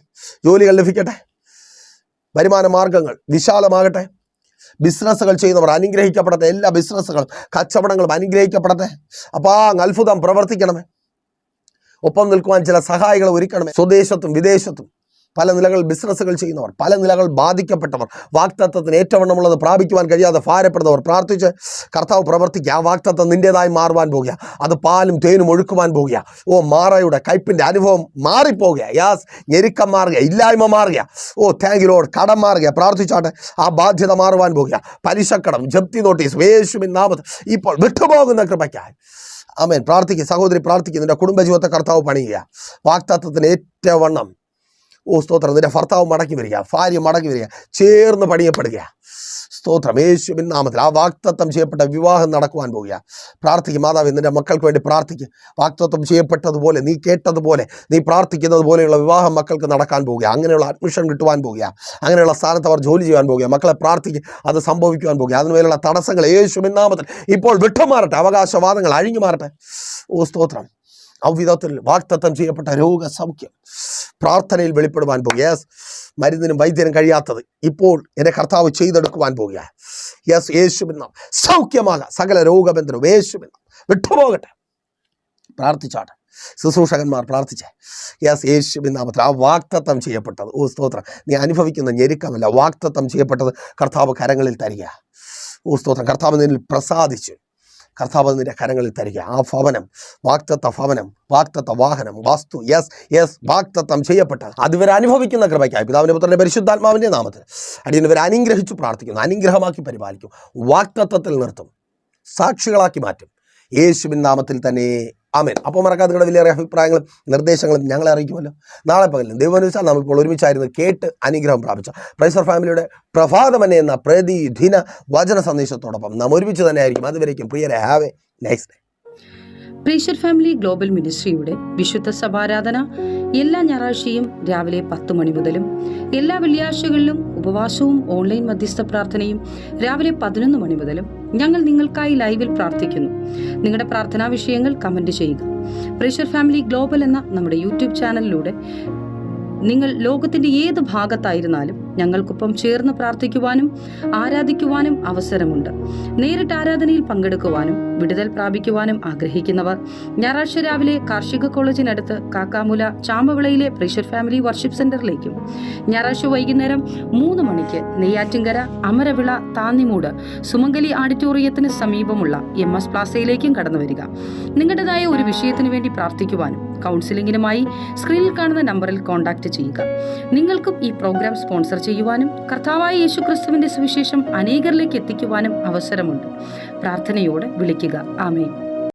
ജോലികൾ ലഭിക്കട്ടെ, വരുമാന മാർഗങ്ങൾ വിശാലമാകട്ടെ. ബിസിനസ്സുകൾ ചെയ്യുന്നവർ അനുഗ്രഹിക്കപ്പെടട്ടെ. എല്ലാ ബിസിനസ്സുകളും കച്ചവടങ്ങളും അനുഗ്രഹിക്കപ്പെടട്ടെ. അപ്പോൾ അത്ഭുതം പ്രവർത്തിക്കണമേ. ഒപ്പം നിൽക്കുവാൻ ചില സഹായികളെ ഒരുക്കണമേ. സ്വദേശത്തും വിദേശത്തും പല നിലകൾ ബിസിനസ്സുകൾ ചെയ്യുന്നവർ, പല നിലകൾ ബാധിക്കപ്പെട്ടവർ, വാഗ്ദത്തത്തിന് ഏറ്റവണ്ണമുള്ളത് പ്രാപിക്കുവാൻ കഴിയാതെ ഭാരപ്പെടുന്നവർ പ്രാർത്ഥിച്ച് കർത്താവ് പ്രവർത്തിക്കുക. ആ വാഗ്ദത്തം നിൻ്റേതായി മാറുവാൻ പോകുക. അത് പാലും തേനും ഒഴുക്കുവാൻ പോകുക. ഓ മാറയുടെ കയ്പിൻ്റെ അനുഭവം മാറിപ്പോകുക. യാസ് ഞെരുക്കം മാറുക, ഇല്ലായ്മ മാറുക. ഓ താങ്ക് യു ലോർഡ്. കടം മാറുക. പ്രാർത്ഥിച്ചാട്ടെ. ആ ബാധ്യത മാറുവാൻ പോകുക. പലിശക്കടം, ജപ്തി നോട്ടീസ് യേശുവിൻ നാമത്തിൽ ഇപ്പോൾ വിട്ടുപോകുന്ന കൃപയ്ക്കായി ആമേൻ. പ്രാർത്ഥിക്കുക സഹോദരി, പ്രാർത്ഥിക്കുക. നിൻ്റെ കുടുംബജീവിതത്തെ കർത്താവ് പണിയുക. വാഗ്ദത്തത്തിന് ഏറ്റവണ്ണം ഓ സ്തോത്രം. നിന്റെ ഭർത്താവ് മടക്കി വരിക, ഭാര്യ മടക്കി വരിക, ചേർന്ന് പണിയപ്പെടുക. സ്തോത്രം യേശുവിൻ നാമത്തിൽ. ആ വാഗ്ദത്തം ചെയ്യപ്പെട്ട വിവാഹം നടക്കുവാൻ പോവുക. പ്രാർത്ഥിക്കും മാതാവ്, നിന്റെ മക്കൾക്ക് വേണ്ടി പ്രാർത്ഥിക്കും. വാഗ്ദത്തം ചെയ്യപ്പെട്ടതുപോലെ, നീ കേട്ടതുപോലെ, നീ പ്രാർത്ഥിക്കുന്നത് പോലെയുള്ള വിവാഹം മക്കൾക്ക് നടക്കാൻ പോവുക. അങ്ങനെയുള്ള അഡ്മിഷൻ കിട്ടുവാൻ പോവുക. അങ്ങനെയുള്ള സ്ഥാനത്ത് അവർ ജോലി ചെയ്യാൻ പോവുക. മക്കളെ പ്രാർത്ഥിക്കും, അത് സംഭവിക്കുവാൻ പോവുക. അതിനുമേലുള്ള തടസ്സങ്ങൾ യേശുവിൻ നാമത്തിൽ ഇപ്പോൾ വിട്ടുമാറട്ടെ. അവകാശവാദങ്ങൾ അഴിഞ്ഞു മാറട്ടെ. ഓ സ്തോത്രം. ഔവിധത്തിൽ വാഗ്ദത്തം ചെയ്യപ്പെട്ട രോഗസൗഖ്യം പ്രാർത്ഥനയിൽ വെളിപ്പെടുവാൻ പോകുക. യെസ്, മരുന്നിനും വൈദ്യനും കഴിയാത്തത് ഇപ്പോൾ എൻ്റെ കർത്താവ് ചെയ്തെടുക്കുവാൻ പോകുക. യെസ്, യേശുവിൻ നാമം സൗഖ്യമാകാം. സകല രോഗബന്ധനവും യേശുവിൻ നാമം വിട്ടുപോകട്ടെ. പ്രാർത്ഥിച്ചാട്ടെ ശുശ്രൂഷകന്മാർ, പ്രാർത്ഥിച്ചേ. യെസ്, യേശുവിൻ നാമത്തിൽ ആ വാഗ്ദത്തം ചെയ്യപ്പെട്ടത്, ഓ സ്തോത്രം, നീ അനുഭവിക്കുന്ന ഞെരുക്കമല്ല, വാഗ്ദത്തം ചെയ്യപ്പെട്ടത് കർത്താവ് കരങ്ങളിൽ തരിക. ഓ സ്തോത്രം. കർത്താവ് നിന്നിൽ പ്രസാദിച്ചു. കർത്താവ് നിന്റെ കരങ്ങളിൽ തരിക. ആ ഭവനം, വാഗ്ദത്ത ഭവനം, വാഗ്ദത്ത വാഹനം, വാസ്തു, യെസ് വാഗ്ദത്തം ചെയ്യപ്പെട്ട അതുവരെ അനുഭവിക്കുന്ന കൃപയ്ക്കായി പിതാവിൻ്റെ പുത്രൻ്റെ പരിശുദ്ധാത്മാവിൻ്റെ നാമത്തിൽ അടിയവരെ അനുഗ്രഹിച്ചു പ്രാർത്ഥിക്കുന്നു. അനുഗ്രഹമാക്കി പരിപാലിക്കും. വാഗ്ദത്തത്തിൽ നിർത്തും, സാക്ഷികളാക്കി മാറ്റും. യേശുവിൻ നാമത്തിൽ തന്നെ ആമേൻ. അപ്പോൾ മറക്കാതെ നിങ്ങളുടെ വിലയേറിയ അഭിപ്രായങ്ങളും നിർദ്ദേശങ്ങളും ഞങ്ങളെ അറിയിക്കുമല്ലോ. നാളെ പകലും ദൈവമനുസരിച്ച് നാം ഇപ്പോൾ ഒരുമിച്ചായിരുന്നു കേട്ട് അനുഗ്രഹം പ്രാപിച്ച പ്രൈസർ ഫാമിലിയുടെ പ്രഭാതമനെ എന്ന പ്രതിദിന വചന സന്ദേശത്തോടൊപ്പം നാം ഒരുമിച്ച് തന്നെ ആയിരിക്കും. അതുവരേക്കും പ്രിയരെ, have a nice day. Precious family global മിനിസ്ട്രിയുടെ വിശുദ്ധ സഭാരാധന എല്ലാ ഞായറാഴ്ചയും രാവിലെ 10 മണി മുതലും എല്ലാ വെള്ളിയാഴ്ചകളിലും ഉപവാസവും ഓൺലൈൻ മധ്യസ്ഥ പ്രാർത്ഥനയും രാവിലെ 11 മണി മുതലും ഞങ്ങൾ നിങ്ങൾക്കായി ലൈവിൽ പ്രാർത്ഥിക്കുന്നു. നിങ്ങളുടെ പ്രാർത്ഥനാ വിഷയങ്ങൾ കമന്റ് ചെയ്യുക. പ്രേഷ്യർ ഫാമിലി ഗ്ലോബൽ എന്ന നമ്മുടെ യൂട്യൂബ് ചാനലിലൂടെ നിങ്ങൾ ലോകത്തിന്റെ ഏത് ഭാഗത്തായിരുന്നാലും ഞങ്ങൾക്കൊപ്പം ചേർന്ന് പ്രാർത്ഥിക്കുവാനും ആരാധിക്കുവാനും അവസരമുണ്ട്. നേരിട്ട് ആരാധനയിൽ പങ്കെടുക്കുവാനും വിടുതൽ പ്രാപിക്കുവാനും ആഗ്രഹിക്കുന്നവർ ഞായറാഴ്ച രാവിലെ കാർഷിക കോളേജിനടുത്ത് കാക്കാമുല ചാമ്പവിളയിലെ പ്രേഷ്യർ ഫാമിലി വർഷിപ്പ് സെന്ററിലേക്കും ഞായറാഴ്ച വൈകുന്നേരം 3 മണിക്ക് നെയ്യാറ്റിൻകര അമരവിള താന്നിമൂട് സുമംഗലി ഓഡിറ്റോറിയത്തിന് സമീപമുള്ള MS പ്ലാസയിലേക്കും കടന്നു വരിക. നിങ്ങളുടേതായ ഒരു വിഷയത്തിനു വേണ്ടി പ്രാർത്ഥിക്കുവാനും കൗൺസിലിംഗിനുമായി സ്ക്രീനിൽ കാണുന്ന നമ്പറിൽ കോൺടാക്ട് ചെയ്യുക. നിങ്ങൾക്കും ഈ പ്രോഗ്രാം സ്പോൺസർ ചെയ്യുവാനും കർത്താവായ യേശുക്രിസ്തുവിന്റെ സുവിശേഷം അനേകരിലേക്ക് എത്തിക്കുവാനും അവസരമുണ്ട്. പ്രാർത്ഥനയോടെ വിളിക്കുക. ആമേൻ.